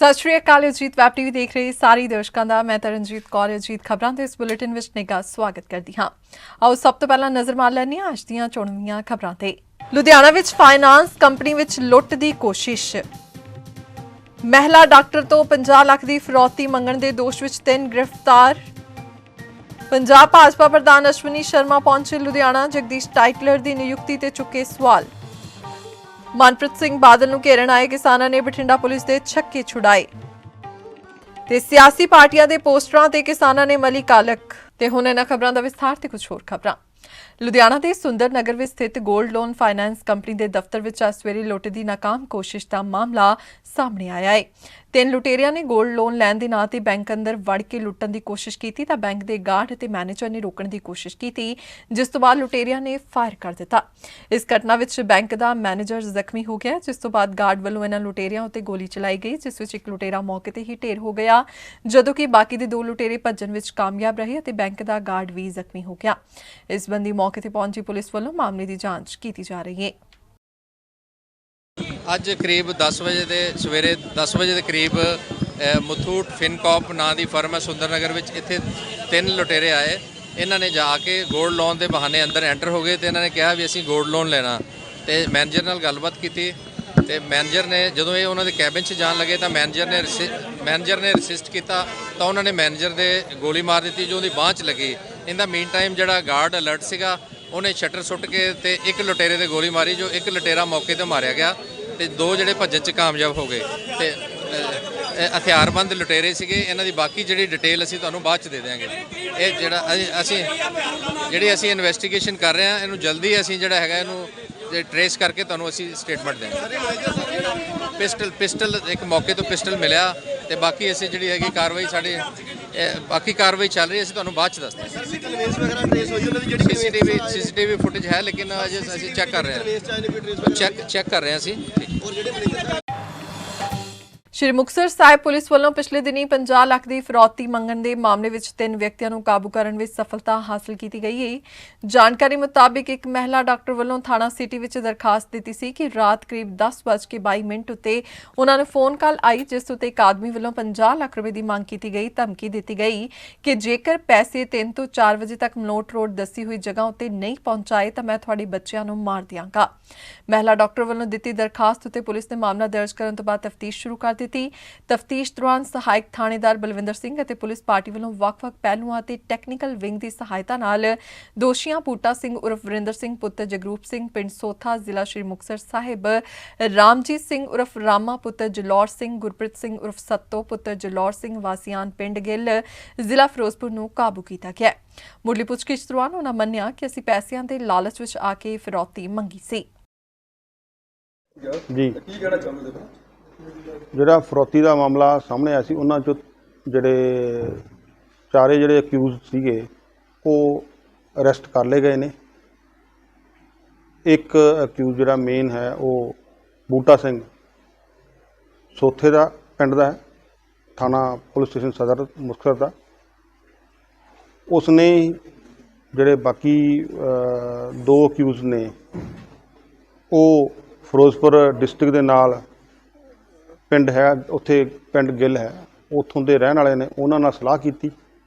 ਸਤਿ ਸ਼੍ਰੀ ਅਕਾਲ। Ajit web TV ਦੇਖ ਰਹੇ ਸਾਰੇ ਦਰਸ਼ਕਾਂ ਦਾ ਮੈਂ ਤਰਨਜੀਤ ਕੌਰ ਅਜੀਤ ਖਬਰਾਂ ਦੇ ਇਸ ਬੁਲੇਟਿਨ ਵਿੱਚ ਨਿੱਘਾ ਸਵਾਗਤ ਕਰਦੀ ਹਾਂ। ਆਓ ਸਭ ਤੋਂ ਪਹਿਲਾਂ ਨਜ਼ਰ ਮਾਰ ਲੈਂਦੇ ਹਾਂ ਅੱਜ ਦੀਆਂ ਚੁਣਵੀਆਂ ਖਬਰਾਂ ਤੇ। ਲੁਧਿਆਣਾ ਵਿੱਚ ਫਾਈਨਾਂਸ ਕੰਪਨੀ ਵਿੱਚ ਲੁੱਟ ਦੀ ਕੋਸ਼ਿਸ਼। ਮਹਿਲਾ ਡਾਕਟਰ ਤੋਂ 50 ਲੱਖ ਦੀ ਫਿਰੌਤੀ ਮੰਗਣ ਦੇ ਦੋਸ਼ ਵਿੱਚ 3 ਗ੍ਰਿਫਤਾਰ। ਪੰਜਾਬ ਭਾਜਪਾ ਪ੍ਰਧਾਨ ਅਸ਼ਵਨੀ ਸ਼ਰਮਾ ਪਹੁੰਚੇ ਲੁਧਿਆਣਾ। ਜਗਦੀਸ਼ ਟਾਈਟਲਰ ਦੀ ਨਿਯੁਕਤੀ ਤੇ ਚੁੱਕੇ ਸਵਾਲ। ਮਨਪ੍ਰੀਤ ਸਿੰਘ ਬਾਦਲ ਨੂੰ ਘੇਰਨ ਆਏ ਕਿਸਾਨਾਂ ਨੇ ਬਠਿੰਡਾ ਪੁਲਿਸ ਦੇ ਛੱਕੇ ਛੁਡਾਏ ਤੇ ਸਿਆਸੀ ਪਾਰਟੀਆਂ ਦੇ ਪੋਸਟਰਾਂ ਤੇ ਕਿਸਾਨਾਂ ਨੇ ਮਲੀ ਕਾਲਕ। ਤੇ ਹੁਣ ਇਹਨਾਂ ਖਬਰਾਂ ਦਾ ਵਿਸਥਾਰ ਤੇ ਕੁਝ ਹੋਰ ਖਬਰਾਂ। ਲੁਧਿਆਣਾ ਦੇ ਸੁੰਦਰ ਨਗਰ ਵਿੱਚ ਸਥਿਤ ਗੋਲਡ ਲੋਨ ਫਾਈਨਾਂਸ ਕੰਪਨੀ ਦੇ ਦਫ਼ਤਰ ਵਿੱਚ ਅੱਜ ਸਵੇਰੇ ਲੁੱਟ ਦੀ ਨਾਕਾਮ ਕੋਸ਼ਿਸ਼ ਦਾ ਮਾਮਲਾ ਸਾਹਮਣੇ ਆਇਆ ਹੈ। 3 ਲੁਟੇਰਿਆਂ ਨੇ ਗੋਲਡ ਲੋਨ ਲੈਣ ਦੇ ਨਾਂ ਤੇ ਬੈਂਕ ਅੰਦਰ ਵੜ ਕੇ ਲੁੱਟਣ ਦੀ ਕੋਸ਼ਿਸ਼ ਕੀਤੀ ਤਾਂ ਬੈਂਕ ਦੇ ਗਾਰਡ ਅਤੇ ਮੈਨੇਜਰ ਨੇ ਰੋਕਣ ਦੀ ਕੋਸ਼ਿਸ਼ ਕੀਤੀ, ਜਿਸ ਤੋਂ ਬਾਅਦ ਲੁਟੇਰਿਆਂ ਨੇ ਫਾਇਰ ਕਰ ਦਿੱਤਾ। ਇਸ ਘਟਨਾ ਵਿੱਚ ਬੈਂਕ ਦਾ ਮੈਨੇਜਰ ਜ਼ਖਮੀ ਹੋ ਗਿਆ, ਜਿਸ ਤੋਂ ਬਾਅਦ ਗਾਰਡ ਵੱਲੋਂ ਇਹਨਾਂ ਲੁਟੇਰਿਆਂ ਉੱਤੇ ਗੋਲੀ ਚਲਾਈ ਗਈ, ਜਿਸ ਵਿੱਚ ਇੱਕ ਲੁਟੇਰਾ ਮੌਕੇ ਤੇ ਹੀ ਢੇਰ ਹੋ ਗਿਆ, ਜਦੋਂ ਕਿ ਬਾਕੀ ਦੇ 2 ਲੁਟੇਰੇ ਭੱਜਣ ਵਿੱਚ ਕਾਮਯਾਬ ਰਹੇ ਅਤੇ ਬੈਂਕ ਦਾ ਗਾਰਡ ਵੀ ਜ਼ਖਮੀ ਹੋ ਗਿਆ। ਇਸ ਸੰਬੰਧੀ ਮੌਕੇ ਤੇ ਪਹੁੰਚੀ ਪੁਲਿਸ ਵੱਲੋਂ ਮਾਮਲੇ ਦੀ ਜਾਂਚ ਕੀਤੀ ਜਾ ਰਹੀ ਹੈ। ਅੱਜ ਕਰੀਬ 10 ਵਜੇ ਦੇ ਸਵੇਰੇ 10 ਵਜੇ ਦੇ ਕਰੀਬ ਮੁਥੂਟ ਫਿਨਕॉर्प ਨਾਂ ਦੀ ਫਰਮ ਹੈ ਸੁੰਦਰ ਨਗਰ ਵਿੱਚ। ਇੱਥੇ 3 ਲੁਟੇਰੇ ਆਏ। ਇਹਨਾਂ ਨੇ ਜਾ ਕੇ ਗੋਲਡ ਲੋਨ ਦੇ ਬਹਾਨੇ ਅੰਦਰ ਐਂਟਰ ਹੋ ਗਏ ਤੇ ਇਹਨਾਂ ਨੇ ਕਿਹਾ ਵੀ ਅਸੀਂ ਗੋਲਡ ਲੋਨ ਲੈਣਾ ਤੇ ਮੈਨੇਜਰ ਨਾਲ ਗੱਲਬਾਤ ਕੀਤੀ ਤੇ ਮੈਨੇਜਰ ਨੇ ਜਦੋਂ ਇਹ ਉਹਨਾਂ ਦੇ ਕੈਬਿਨ 'ਚ ਜਾਣ ਲੱਗੇ ਤਾਂ ਮੈਨੇਜਰ ਨੇ ਰੈਸਿਸਟ ਕੀਤਾ ਤਾਂ ਉਹਨਾਂ ਨੇ ਮੈਨੇਜਰ ਦੇ ਗੋਲੀ ਮਾਰ ਦਿੱਤੀ ਜੋ ਉਹਦੀ ਬਾਂਹ 'ਚ ਲੱਗੀ। ਇਹਦਾ ਮੀਨ ਟਾਈਮ ਜਿਹੜਾ ਗਾਰਡ ਅਲਰਟ ਸੀਗਾ ਉਹਨੇ ਸ਼ਟਰ ਸੁੱਟ ਕੇ ਤੇ ਇੱਕ ਲੁਟੇਰੇ ਦੇ ਗੋਲੀ ਮਾਰੀ, ਜੋ ਇੱਕ ਲੁਟੇਰਾ ਮੌਕੇ ਤੇ ਮਾਰਿਆ ਗਿਆ ਤੇ 2 ਜਿਹੜੇ ਭੱਜਣ 'ਚ ਕਾਮਯਾਬ ਹੋ ਗਏ ਤੇ ਹਥਿਆਰਬੰਦ ਲੁਟੇਰੇ ਸੀਗੇ। ਇਹਨਾਂ ਦੀ ਬਾਕੀ ਜਿਹੜੀ ਡਿਟੇਲ ਅਸੀਂ ਤੁਹਾਨੂੰ ਬਾਅਦ 'ਚ ਦੇ ਦਿਆਂਗੇ। ਇਹ ਜਿਹੜਾ ਅਸੀਂ ਇਨਵੈਸਟੀਗੇਸ਼ਨ ਕਰ ਰਹੇ ਹਾਂ, ਇਹਨੂੰ ਜਲਦੀ ਅਸੀਂ ਜਿਹੜਾ ਹੈਗਾ ਇਹਨੂੰ ਟਰੇਸ ਕਰਕੇ ਤੁਹਾਨੂੰ ਅਸੀਂ ਸਟੇਟਮੈਂਟ ਦੇਵਾਂਗੇ। ਪਿਸਟਲ ਇੱਕ ਮੌਕੇ ਤੋਂ ਪਿਸਟਲ ਮਿਲਿਆ ਤੇ ਬਾਕੀ ਅਸੀਂ ਜਿਹੜੀ ਹੈਗੀ ਕਾਰਵਾਈ ਬਾਕੀ ਕਾਰਵਾਈ ਚੱਲ ਰਹੀ ਹੈ, ਅਸੀਂ ਤੁਹਾਨੂੰ ਬਾਅਦ ਚ ਦੱਸਦੇ ਹਾਂ। ਸੀਸੀਟੀਵੀ ਫੁਟੇਜ ਹੈ ਲੇਕਿਨ ਅਜੇ ਅਸੀਂ ਚੈੱਕ ਕਰ ਰਹੇ ਹਾਂ ਅਸੀਂ। ਸ਼੍ਰੀ ਮੁਕਤਸਰ ਸਾਹਿਬ ਪੁਲਿਸ ਵੱਲੋਂ ਪਿਛਲੇ ਦਿਨੀ 50 ਲੱਖ ਦੀ ਫਿਰੌਤੀ ਮੰਗਣ ਦੇ ਮਾਮਲੇ ਵਿੱਚ 3 ਵਿਅਕਤੀਆਂ ਨੂੰ ਕਾਬੂ ਕਰਨ ਵਿੱਚ ਸਫਲਤਾ ਹਾਸਲ ਕੀਤੀ ਗਈ ਹੈ। ਜਾਣਕਾਰੀ ਮੁਤਾਬਿਕ ਇੱਕ ਮਹਿਲਾ ਡਾਕਟਰ ਵੱਲੋਂ ਥਾਣਾ ਸਿਟੀ ਵਿੱਚ ਦਰਖਾਸਤ ਦਿੱਤੀ ਸੀ ਕਿ ਰਾਤ ਕਰੀਬ 10:22 ਉੱਤੇ ਉਹਨਾਂ ਨੂੰ ਫੋਨ ਕਾਲ ਆਈ, ਜਿਸ ਉੱਤੇ ਇੱਕ ਆਦਮੀ ਵੱਲੋਂ 50 ਲੱਖ ਰੁਪਏ ਦੀ ਮੰਗ ਕੀਤੀ ਗਈ। ਧਮਕੀ ਦਿੱਤੀ ਗਈ ਕਿ ਜੇਕਰ ਪੈਸੇ 3 ਤੋਂ 4 ਵਜੇ ਤੱਕ ਮਲੋਟ ਰੋਡ ਦੱਸੀ ਹੋਈ ਜਗ੍ਹਾ ਉੱਤੇ ਨਹੀਂ ਪਹੁੰਚਾਏ ਤਾਂ ਮੈਂ ਤੁਹਾਡੇ ਬੱਚਿਆਂ ਨੂੰ ਮਾਰ ਦਿਆਂਗਾ। ਮਹਿਲਾ ਡਾਕਟਰ ਵੱਲੋਂ ਦਿੱਤੀ ਦਰਖਾਸਤ ਉੱਤੇ ਪੁਲਿਸ ਨੇ ਮਾਮਲਾ ਦਰਜ ਕਰਨ ਤੋਂ ਬਾਅਦ ਤਫਤੀਸ਼ ਸ਼ੁਰੂ ਕਰ ਦਿੱਤੀ। ਤਫਤੀਸ਼ ਦੌਰਾਨ ਸਹਾਇਕ ਥਾਣੇਦਾਰ ਬਲਵਿੰਦਰ ਸਿੰਘ ਅਤੇ ਪੁਲਿਸ ਪਾਰਟੀ ਵੱਲੋਂ ਵੱਖ-ਵੱਖ ਪਹਿਲੂਆਂ ਅਤੇ ਟੈਕਨੀਕਲ ਵਿੰਗ ਦੀ ਸਹਾਇਤਾ ਨਾਲ ਦੋਸ਼ੀਆਂ ਬੂਟਾ ਸਿੰਘ ਉਰਫ ਵਰਿੰਦਰ ਸਿੰਘ ਪੁੱਤਰ ਜਗਰੂਪ ਸਿੰਘ ਪਿੰਡ ਸੋਥਾ ਜ਼ਿਲ੍ਹਾ ਸ਼੍ਰੀ ਮੁਕਤਸਰ ਸਾਹਿਬ, ਰਾਮਜੀਤ ਸਿੰਘ ਉਰਫ ਰਾਮਾ ਪੁੱਤਰ ਜਲੌਰ ਸਿੰਘ, ਗੁਰਪ੍ਰੀਤ ਸਿੰਘ ਉਰਫ ਸੱਤੋ ਪੁੱਤਰ ਜਲੌਰ ਸਿੰਘ ਵਾਸੀਆਨ ਪਿੰਡ ਗਿੱਲ ਜ਼ਿਲ੍ਹਾ ਫਿਰੋਜ਼ਪੁਰ ਨੂੰ ਕਾਬੂ ਕੀਤਾ ਗਿਆ। ਮੁੱਢਲੀ ਪੁੱਛਗਿੱਛ ਦੌਰਾਨ ਉਹਨਾਂ ਮੰਨਿਆ ਕਿ ਅਸੀਂ ਪੈਸਿਆਂ ਦੇ ਲਾਲਚ ਵਿੱਚ ਆ ਕੇ ਫਿਰੌਤੀ ਮੰਗੀ ਸੀ। ਜੀ ਜਿਹੜਾ ਫਰੌਤੀ ਦਾ ਮਾਮਲਾ ਸਾਹਮਣੇ ਆਇਆ ਸੀ, ਉਹਨਾਂ 'ਚੋਂ ਜਿਹੜੇ ਚਾਰੇ ਜਿਹੜੇ ਅਕਿਊਜ਼ ਸੀਗੇ ਉਹ ਅਰੈਸਟ ਕਰ ਲਏ ਗਏ ਨੇ। ਇੱਕ ਅਕਿਊਜ਼ ਜਿਹੜਾ ਮੇਨ ਹੈ ਉਹ ਬੂਟਾ ਸਿੰਘ ਸੋਥੇ ਦਾ ਪਿੰਡ ਦਾ ਹੈ, ਥਾਣਾ ਪੁਲਿਸ ਸਟੇਸ਼ਨ ਸਦਰ ਮੁਕਤਸਰ ਦਾ। ਉਸਨੇ ਜਿਹੜੇ ਬਾਕੀ 2 ਅਕਿਊਜ਼ ਨੇ ਉਹ ਫਿਰੋਜ਼ਪੁਰ ਡਿਸਟ੍ਰਿਕਟ ਦੇ ਨਾਲ ਪਿੰਡ ਹੈ, ਉੱਥੇ ਪਿੰਡ ਗਿੱਲ ਹੈ, ਉੱਥੋਂ ਦੇ ਰਹਿਣ ਵਾਲੇ ਨੇ। ਉਹਨਾਂ ਨਾਲ ਸਲਾਹ ਕੀਤੀ,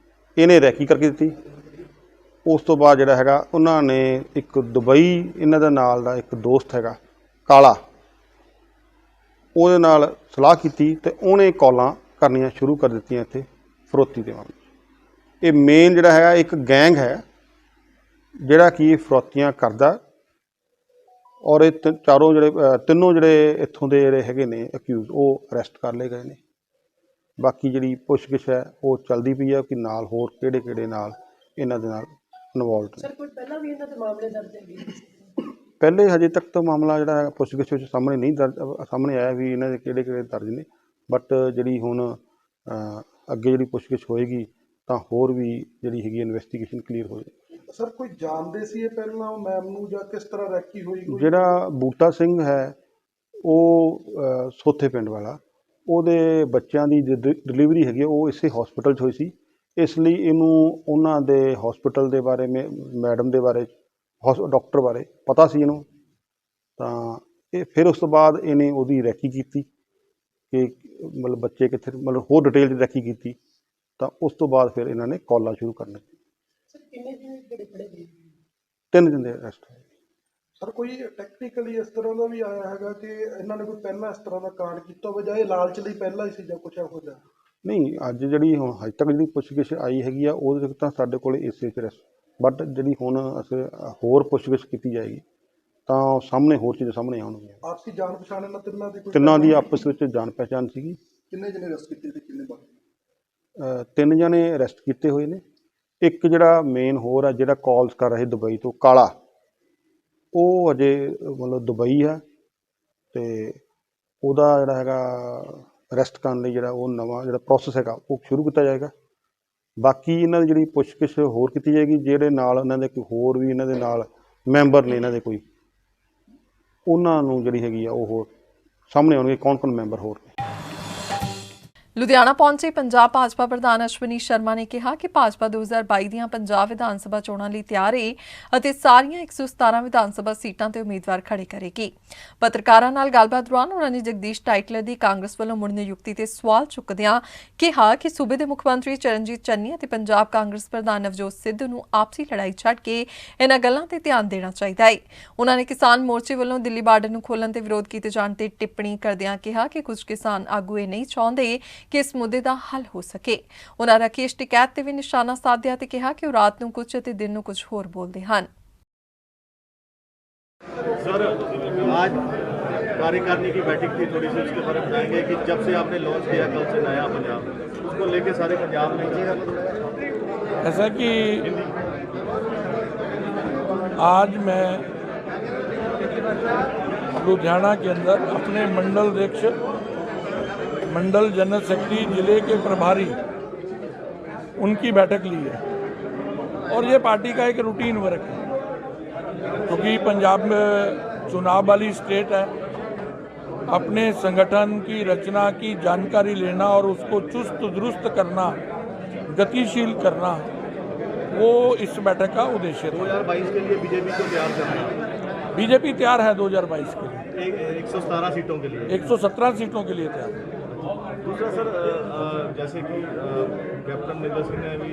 ਇਹਨੇ ਰੈਕੀ ਕਰਕੇ ਦਿੱਤੀ। ਉਸ ਤੋਂ ਬਾਅਦ ਜਿਹੜਾ ਹੈਗਾ ਉਹਨਾਂ ਨੇ ਇੱਕ ਦੁਬਈ ਇਹਨਾਂ ਦੇ ਨਾਲ ਦਾ ਇੱਕ ਦੋਸਤ ਹੈਗਾ ਕਾਲਾ, ਉਹਦੇ ਨਾਲ ਸਲਾਹ ਕੀਤੀ ਤੇ ਉਹਨੇ ਕਾਲਾਂ ਕਰਨੀਆਂ ਸ਼ੁਰੂ ਕਰ ਦਿੱਤੀਆਂ ਇੱਥੇ ਫਰੌਤੀ ਦੇ ਮਾਮਲੇ। ਇਹ ਮੇਨ ਜਿਹੜਾ ਹੈਗਾ ਇੱਕ ਗੈਂਗ ਹੈ ਜਿਹੜਾ ਕਿ ਫਰੌਤੀਆਂ ਕਰਦਾ ਔਰ ਇਹ ਤਿੰਨੋਂ ਜਿਹੜੇ ਇੱਥੋਂ ਦੇ ਜਿਹੜੇ ਹੈਗੇ ਨੇ ਅਕਿਊਜ਼ ਉਹ ਅਰੈਸਟ ਕਰ ਲਏ ਗਏ ਨੇ। ਬਾਕੀ ਜਿਹੜੀ ਪੁੱਛਗਿੱਛ ਹੈ ਉਹ ਚੱਲਦੀ ਪਈ ਹੈ ਕਿ ਨਾਲ ਹੋਰ ਕਿਹੜੇ ਨਾਲ ਇਹਨਾਂ ਦੇ ਨਾਲ ਇਨਵੋਲਵਡ ਨੇ। ਸਰ ਕੋਈ ਪਹਿਲਾਂ ਵੀ ਇਹਨਾਂ ਦੇ ਮਾਮਲੇ ਦਰਜ ਹੈਗੇ? ਪਹਿਲੇ ਹਜੇ ਤੱਕ ਤਾਂ ਮਾਮਲਾ ਜਿਹੜਾ ਪੁੱਛਗਿੱਛ ਵਿੱਚ ਸਾਹਮਣੇ ਆਇਆ ਵੀ ਇਹਨਾਂ ਦੇ ਕਿਹੜੇ ਦਰਜ ਨੇ, ਬਟ ਜਿਹੜੀ ਹੁਣ ਅੱਗੇ ਜਿਹੜੀ ਪੁੱਛਗਿੱਛ ਹੋਏਗੀ ਤਾਂ ਹੋਰ ਵੀ ਜਿਹੜੀ ਹੈਗੀ ਇਨਵੈਸਟੀਗੇਸ਼ਨ ਕਲੀਅਰ ਹੋ ਜਾਏਗੀ। ਸਰ ਕੋਈ ਜਾਣਦੇ ਸੀ ਇਹ ਪਹਿਲਾਂ ਮੈਮ ਨੂੰ ਜਾਂ ਕਿਸ ਤਰ੍ਹਾਂ ਰੈਕੀ ਹੋਈ? ਜਿਹੜਾ ਬੂਟਾ ਸਿੰਘ ਹੈ ਉਹ ਸੋਥੇ ਪਿੰਡ ਵਾਲਾ, ਉਹਦੇ ਬੱਚਿਆਂ ਦੀ ਡਿਲੀਵਰੀ ਹੈਗੀ ਉਹ ਇਸੇ ਹਸਪੀਟਲ 'ਚ ਹੋਈ ਸੀ, ਇਸ ਲਈ ਇਹਨੂੰ ਉਹਨਾਂ ਦੇ ਹਸਪੀਟਲ ਦੇ ਬਾਰੇ ਮੈਡਮ ਦੇ ਬਾਰੇ ਡਾਕਟਰ ਬਾਰੇ ਪਤਾ ਸੀ ਇਹਨੂੰ। ਤਾਂ ਇਹ ਫਿਰ ਉਸ ਤੋਂ ਬਾਅਦ ਇਹਨੇ ਉਹਦੀ ਰੈਕੀ ਕੀਤੀ ਕਿ ਮਤਲਬ ਬੱਚੇ ਕਿੱਥੇ, ਮਤਲਬ ਹੋਰ ਡਿਟੇਲ 'ਚ ਰੈਕੀ ਕੀਤੀ ਤਾਂ ਉਸ ਤੋਂ ਬਾਅਦ ਫਿਰ ਇਹਨਾਂ ਨੇ ਕਾਲਾਂ ਸ਼ੁਰੂ ਕਰਨੀਆਂ। ਸਰ ਕਿੰਨੇ ਦਿਨ ਜਿਹੜੇ ਫੜੇ ਗਏ? 3 ਦਿਨ ਦੇ ਅਰੈਸਟ ਹੋਏ। ਸਰ ਕੋਈ ਟੈਕਨੀਕਲੀ ਇਸ ਤਰ੍ਹਾਂ ਦਾ ਵੀ ਆਇਆ ਹੈਗਾ ਕਿ ਇਹਨਾਂ ਨੇ ਕੋਈ ਪਹਿਲਾਂ ਇਸ ਤਰ੍ਹਾਂ ਦਾ ਕਾਂਡ ਕੀਤਾ ਹੋਵੇ ਜਾਂ ਇਹ ਲਾਲਚ ਲਈ ਪਹਿਲਾਂ ਹੀ ਸੀ ਜਾਂ ਕੁਛ ਇਹੋ ਜਿਹਾ? ਨਹੀਂ, ਅੱਜ ਜਿਹੜੀ ਹੁਣ ਹਜੇ ਤੱਕ ਜਿਹੜੀ ਪੁੱਛਗਿੱਛ ਆਈ ਹੈਗੀ ਆ ਉਹਦੇ ਤੱਕ ਤਾਂ ਸਾਡੇ ਕੋਲ ਇਸੇ 'ਚ ਅਰੈਸਟ, ਬਟ ਜਿਹੜੀ ਹੁਣ ਅਸੀਂ ਹੋਰ ਪੁੱਛਗਿੱਛ ਕੀਤੀ ਜਾਏਗੀ ਤਾਂ ਸਾਹਮਣੇ ਹੋਰ ਚੀਜ਼ਾਂ ਸਾਹਮਣੇ ਆਉਣਗੀਆਂ। ਆਪਸੀ ਜਾਣ ਪਛਾਣ ਇਹਨਾਂ ਤਿੰਨਾਂ ਦੀ ਕੋਈ? ਤਿੰਨਾਂ ਦੀ ਆਪਸ ਵਿੱਚ ਜਾਣ ਪਹਿਚਾਣ ਸੀਗੀ। ਕਿੰਨੇ ਜਣੇ ਅਰੈਸਟ ਕੀਤੇ ਤੇ ਕਿੰਨੇ ਬਾਕੀ? 3 ਜਣੇ ਅਰੈਸਟ ਕੀਤੇ ਹੋਏ ਨੇ। ਇੱਕ ਜਿਹੜਾ ਮੇਨ ਹੋਰ ਆ ਜਿਹੜਾ ਕਾਲਸ ਕਰ ਰਹੇ ਦੁਬਈ ਤੋਂ, ਕਾਲਾ, ਉਹ ਅਜੇ ਮਤਲਬ ਦੁਬਈ ਆ ਤੇ ਉਹਦਾ ਜਿਹੜਾ ਹੈਗਾ ਅਰੈਸਟ ਕਰਨ ਲਈ ਜਿਹੜਾ ਉਹ ਨਵਾਂ ਜਿਹੜਾ ਪ੍ਰੋਸੈਸ ਹੈਗਾ ਉਹ ਸ਼ੁਰੂ ਕੀਤਾ ਜਾਏਗਾ। ਬਾਕੀ ਇਹਨਾਂ ਦੀ ਜਿਹੜੀ ਪੁੱਛਗਿੱਛ ਹੋਰ ਕੀਤੀ ਜਾਏਗੀ, ਜਿਹੜੇ ਨਾਲ ਇਹਨਾਂ ਦੇ ਕੋਈ ਹੋਰ ਵੀ ਇਹਨਾਂ ਦੇ ਨਾਲ ਮੈਂਬਰ ਨੇ ਇਹਨਾਂ ਦੇ ਕੋਈ, ਉਹਨਾਂ ਨੂੰ ਜਿਹੜੀ ਹੈਗੀ ਆ ਉਹ ਸਾਹਮਣੇ ਆਉਣਗੇ ਕੌਣ ਮੈਂਬਰ ਹੋਰ ਨੇ। ਲੁਧਿਆਣਾ ਪਹੁੰਚੇ ਪੰਜਾਬ ਭਾਜਪਾ ਪ੍ਰਧਾਨ ਅਸ਼ਵਨੀ ਸ਼ਰਮਾ ਨੇ ਕਿਹਾ ਕਿ ਭਾਜਪਾ 2022 ਦੀਆਂ ਪੰਜਾਬ ਵਿਧਾਨ ਸਭਾ ਚੋਣਾਂ ਲਈ ਤਿਆਰ ਹੈ ਅਤੇ ਸਾਰੀਆਂ 117 ਵਿਧਾਨ ਸਭਾ ਸੀਟਾਂ ਤੇ ਉਮੀਦਵਾਰ ਖੜੇ ਕਰੇਗੀ। ਪੱਤਰਕਾਰਾਂ ਨਾਲ ਗੱਲਬਾਤ ਦੌਰਾਨ ਉਹਨਾਂ ਨੇ ਜਗਦੀਸ਼ ਟਾਈਟਲਰ ਦੀ ਕਾਂਗਰਸ ਵੱਲੋਂ ਮੁੜ ਨਿਯੁਕਤੀ ਤੇ ਸਵਾਲ ਚੁੱਕਦਿਆਂ ਕਿਹਾ ਕਿ ਸੂਬੇ ਦੇ ਮੁੱਖ ਮੰਤਰੀ ਚਰਨਜੀਤ ਚੰਨੀ ਅਤੇ ਪੰਜਾਬ ਕਾਂਗਰਸ ਪ੍ਰਧਾਨ ਨਵਜੋਤ ਸਿੱਧੂ ਨੂੰ ਆਪਸੀ ਲੜਾਈ ਛੱਡ ਕੇ ਇਹਨਾਂ ਗੱਲਾਂ ਤੇ ਧਿਆਨ ਦੇਣਾ ਚਾਹੀਦਾ ਹੈ। ਉਹਨਾਂ ਨੇ ਕਿਸਾਨ ਮੋਰਚੇ ਵੱਲੋਂ ਦਿੱਲੀ ਬਾਰਡਰ ਨੂੰ ਖੋਲ੍ਹਣ ਤੇ ਵਿਰੋਧ ਕੀਤੇ ਜਾਣ ਤੇ ਟਿੱਪਣੀ ਕਰਦਿਆਂ ਕਿਹਾ ਕਿ ਕੁਝ ਕਿਸਾਨ ਆਗੂ ਇਹ ਨਹੀਂ ਚਾਹੁੰਦੇ ਕਿ ਇਸ ਮੁੱਦੇ ਦਾ ਹੱਲ ਹੋ ਸਕੇ। ਉਹਨਾਂ ਰਾਕੇਸ਼ ਟਿਕੈਤ ਤੇ ਵੀ ਨਿਸ਼ਾਨਾ ਸਾਧਿਆ ਤੇ ਕਿਹਾ ਕਿ ਉਹ ਰਾਤ ਨੂੰ ਕੁਝ ਅਤੇ ਦਿਨ ਨੂੰ ਕੁਝ ਹੋਰ ਬੋਲਦੇ ਹਨ। सर, आज कार्यकारिणी की बैठक थी, थोड़ी सी उसके बारे में बताएंगे कि जब से आपने लॉन्च किया कल से नया पंजाब, उसको लेके सारे पंजाब में ऐसा कि आज मैं लुधियाना के अंदर अपने मंडल अध्यक्ष, मंडल जनरल सेक्रेटरी, जिले के प्रभारी, उनकी बैठक ली है और ये पार्टी का एक रूटीन वर्क है क्योंकि पंजाब में चुनाव वाली स्टेट है। अपने संगठन की रचना की जानकारी लेना और उसको चुस्त दुरुस्त करना, गतिशील करना, वो इस बैठक का उद्देश्य था। 2022 के लिए बीजेपी को तैयार करना है। बीजेपी तैयार है 2022 के लिए, 117 सीटों के लिए, 117 सीटों के लिए तैयार है। दूसरा सर, जैसे कि कैप्टन अमरिंदर सिंह ने भी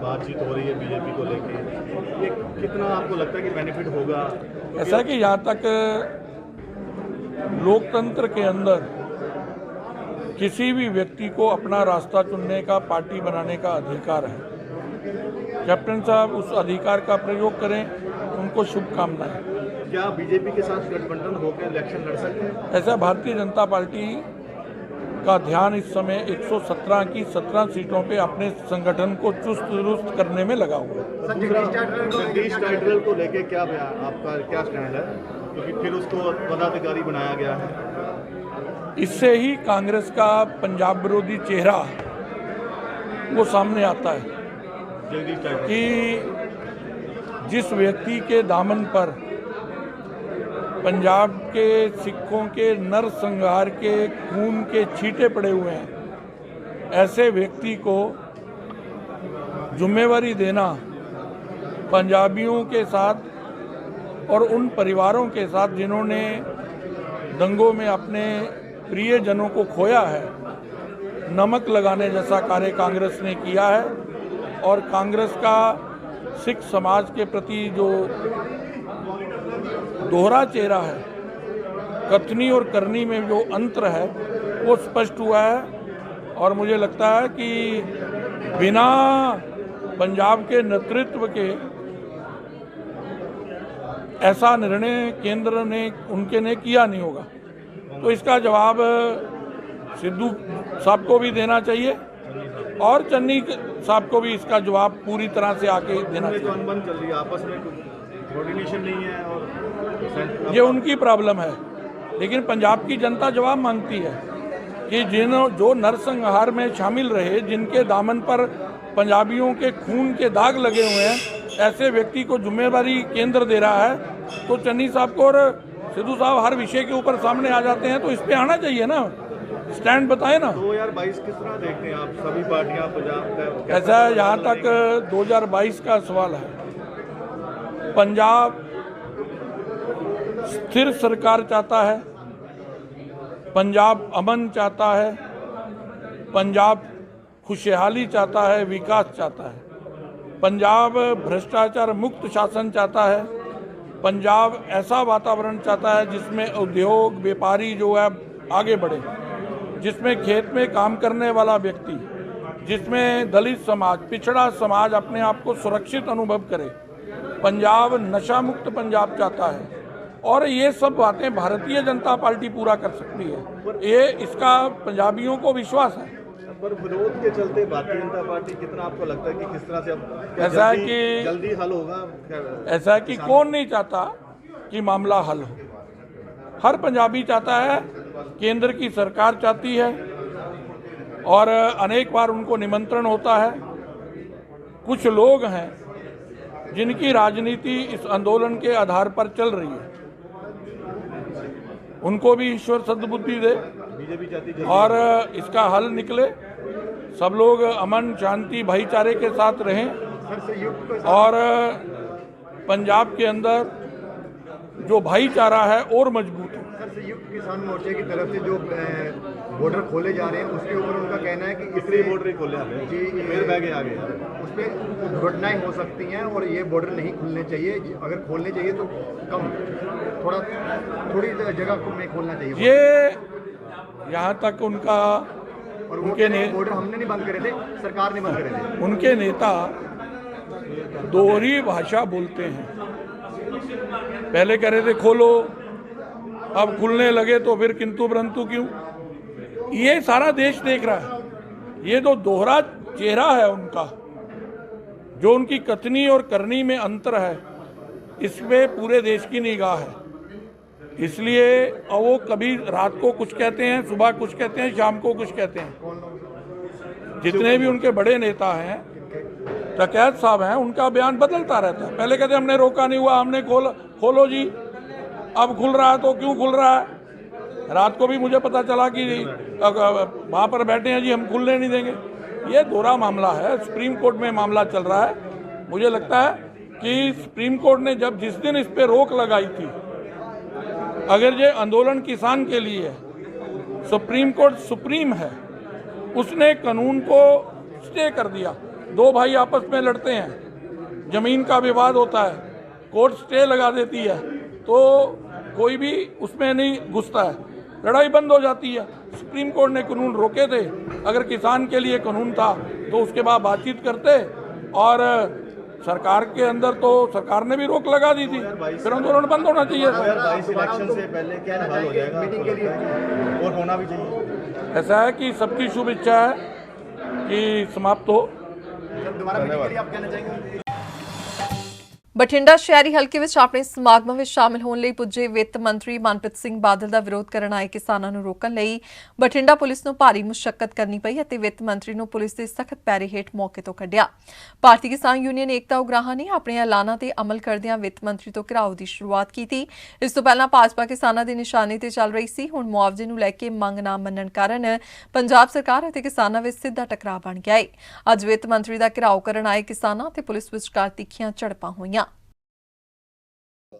बातचीत हो रही है बीजेपी को लेके, ये कितना आपको लगता है कि बेनिफिट होगा? ऐसा कि यहाँ तक लोकतंत्र के अंदर किसी भी व्यक्ति को अपना रास्ता चुनने का, पार्टी बनाने का अधिकार है। कैप्टन साहब उस अधिकार का प्रयोग करें, उनको शुभकामनाएं। क्या बीजेपी के साथ गठबंधन होकर इलेक्शन लड़ सकते हैं? ऐसा भारतीय जनता पार्टी का ध्यान इस समय 117 की 17 सीटों पे अपने संगठन को चुस्त दुरुस्त करने में लगा हुआ है। जगदीश टाइटलर को लेके क्या आपका क्या स्टैंड है, क्योंकि फिर उसको पदाधिकारी बनाया गया है? इससे ही कांग्रेस का पंजाब विरोधी चेहरा वो सामने आता है जगदीश टाइटलर कि जिस व्यक्ति के दामन पर पंजाब के सिखों के नरसंहार के खून के छींटे पड़े हुए हैं, ऐसे व्यक्ति को जिम्मेवारी देना पंजाबियों के साथ और उन परिवारों के साथ जिन्होंने दंगों में अपने प्रियजनों को खोया है, नमक लगाने जैसा कार्य कांग्रेस ने किया है। और कांग्रेस का सिख समाज के प्रति जो दोहरा चेहरा है, कथनी और करनी में जो अंतर है वो स्पष्ट हुआ है। और मुझे लगता है कि बिना पंजाब के नेतृत्व के ऐसा निर्णय केंद्र ने उनके ने किया नहीं होगा। तो इसका जवाब सिद्धू साहब को भी देना चाहिए और चन्नी साहब को भी इसका जवाब पूरी तरह से आके देना चाहिए। अनबन चल रही है आपस में, कोऑर्डिनेशन नहीं है और ये उनकी प्रॉब्लम है, लेकिन पंजाब की जनता जवाब मांगती है कि जो नरसंहार में शामिल रहे, जिनके दामन पर पंजाबियों के खून के दाग लगे हुए हैं, ऐसे व्यक्ति को जिम्मेवारी केंद्र दे रहा है। तो चन्नी साहब को और सिद्धू साहब हर विषय के ऊपर सामने आ जाते हैं, तो इस पे आना चाहिए ना, स्टैंड बताए ना। 2022 किस तरह देखते हैं आप? सभी पार्टियां पंजाब का ऐसा यहाँ तक 2022 का सवाल है, पंजाब स्थिर सरकार चाहता है, पंजाब अमन चाहता है, पंजाब खुशहाली चाहता है, विकास चाहता है। पंजाब भ्रष्टाचार मुक्त शासन चाहता है। पंजाब ऐसा वातावरण चाहता है जिसमें उद्योग व्यापारी जो है आगे बढ़े, जिसमें खेत में काम करने वाला व्यक्ति, जिसमें दलित समाज, पिछड़ा समाज अपने आप को सुरक्षित अनुभव करे। पंजाब नशा मुक्त पंजाब चाहता है और ये सब बातें भारतीय जनता पार्टी पूरा कर सकती है। ये इसका पंजाबियों को विश्वास है। पर विरोध के चलते भारतीय जनता पार्टी कितना आपको लगता है कि किस तरह से अब ऐसा है कि जल्दी हल होगा? ऐसा है कि कौन नहीं चाहता कि मामला हल हो। हर पंजाबी चाहता है, केंद्र की सरकार चाहती है और अनेक बार उनको निमंत्रण होता है। कुछ लोग हैं जिनकी राजनीति इस आंदोलन के आधार पर चल रही है, उनको भी ईश्वर सद्बुद्धि दे बीजेपी चाहती और इसका हल निकले। सब लोग अमन शांति भाईचारे के साथ रहें और पंजाब के अंदर जो भाईचारा है और मजबूत हो। सर, संयुक्त किसान मोर्चे की तरफ से जो बॉर्डर खोले जा रहे हैं उसके ऊपर उनका कहना है कि इसलिए बॉर्डर खोले जी फिर बैगे आ गए, उस पर दुर्घटनाएं हो सकती हैं और ये बॉर्डर नहीं खुलने चाहिए। अगर खोलने चाहिए तो कम थोड़ी जगह में खोलना चाहिए। ये यहाँ तक उनका और उनके बॉर्डर हमने नहीं बंद करे थे, सरकार ने बंद करे थे। उनके नेता दोहरी भाषा बोलते हैं। पहले कह रहे थे खोलो, अब खुलने लगे तो फिर किंतु परंतु क्यों। ये सारा देश देख रहा है। ये तो दोहरा चेहरा है उनका, जो उनकी कथनी और करनी में अंतर है, इसमें पूरे देश की निगाह है। इसलिए वो कभी रात को कुछ कहते हैं, सुबह कुछ कहते हैं, शाम को कुछ कहते हैं। जितने भी उनके बड़े नेता हैं, टकैत साहब हैं, उनका बयान बदलता रहता है। पहले कहते हमने रोका नहीं हुआ, हमने खोलो जी, अब खुल रहा है तो क्यों खुल रहा है। रात को भी मुझे पता चला कि वहाँ पर बैठे हैं जी, हम खुलने नहीं देंगे। ये दोहरा मामला है। सुप्रीम कोर्ट में मामला चल रहा है। मुझे लगता है कि सुप्रीम कोर्ट ने जब जिस दिन इस पर रोक लगाई थी, अगर ये आंदोलन किसान के लिए है, सुप्रीम कोर्ट सुप्रीम है, उसने कानून को स्टे कर दिया। दो भाई आपस में लड़ते हैं, जमीन का विवाद होता है, कोर्ट स्टे लगा देती है तो कोई भी उसमें नहीं घुसता है, लड़ाई बंद हो जाती है। सुप्रीम कोर्ट ने कानून रोके थे। अगर किसान के लिए कानून था तो उसके बाद बातचीत करते, और सरकार के अंदर तो सरकार ने भी रोक लगा दी थी, फिर आंदोलन बंद होना चाहिए। 2022 इलेक्शन से पहले क्या हल हो जाएगा मीटिंग के लिए और होना भी चाहिए। ऐसा है कि सबकी शुभ इच्छा है कि समाप्त हो। दोबारा मीटिंग के लिए आप कहना चाहेंगे? ਬਠਿੰਡਾ ਸ਼ਹਿਰੀ ਹਲਕੇ ਵਿੱਚ ਆਪਣੇ ਸਮਾਗਮਾਂ ਵਿੱਚ ਸ਼ਾਮਲ ਹੋਣ ਲਈ ਪੁੱਜੇ ਵਿੱਤ ਮੰਤਰੀ ਮਨਪ੍ਰੀਤ ਸਿੰਘ ਬਾਦਲ ਦਾ ਵਿਰੋਧ ਕਰਨ ਆਏ ਕਿਸਾਨਾਂ ਨੂੰ ਰੋਕਣ ਲਈ ਬਠਿੰਡਾ ਪੁਲਿਸ ਨੂੰ ਭਾਰੀ ਮੁਸ਼ੱਕਤ ਕਰਨੀ ਪਈ ਅਤੇ ਵਿੱਤ ਮੰਤਰੀ ਨੂੰ ਪੁਲਿਸ ਦੇ ਸਖਤ ਪੈਰੇ ਹੇਠ ਮੌਕੇ ਤੋਂ ਕੱਢਿਆ। ਭਾਰਤੀ ਕਿਸਾਨ ਯੂਨੀਅਨ ਏਕਤਾ ਉਗਰਾਹਾਂ ਨੇ ਆਪਣੇ ਐਲਾਨਾਂ ਤੇ ਅਮਲ ਕਰਦਿਆਂ ਵਿੱਤ ਮੰਤਰੀ ਤੋਂ ਘਿਰਾਓ ਦੀ ਸ਼ੁਰੂਆਤ ਕੀਤੀ। ਇਸ ਤੋਂ ਪਹਿਲਾਂ ਭਾਜਪਾ ਕਿਸਾਨਾਂ ਦੇ ਨਿਸ਼ਾਨੇ ਤੇ ਚੱਲ ਰਹੀ ਸੀ। ਹੁਣ ਮੁਆਵਜ਼ੇ ਨੂੰ ਲੈ ਕੇ ਮੰਗ ਨਾ ਮੰਨਣ ਕਾਰਨ ਪੰਜਾਬ ਸਰਕਾਰ ਅਤੇ ਕਿਸਾਨਾਂ ਵਿੱਚ ਸਿੱਧਾ ਟਕਰਾਅ ਬਣ ਗਿਆ ਹੈ। ਅੱਜ ਵਿੱਤ ਮੰਤਰੀ ਦਾ ਘਿਰਾਓ ਕਰਨ ਆਏ ਕਿਸਾਨਾਂ ਤੇ ਪੁਲਿਸ ਵਿਚਕਾਰ ਤਿੱਖੀਆਂ ਝੜਪਾਂ ਹੋਈਆਂ।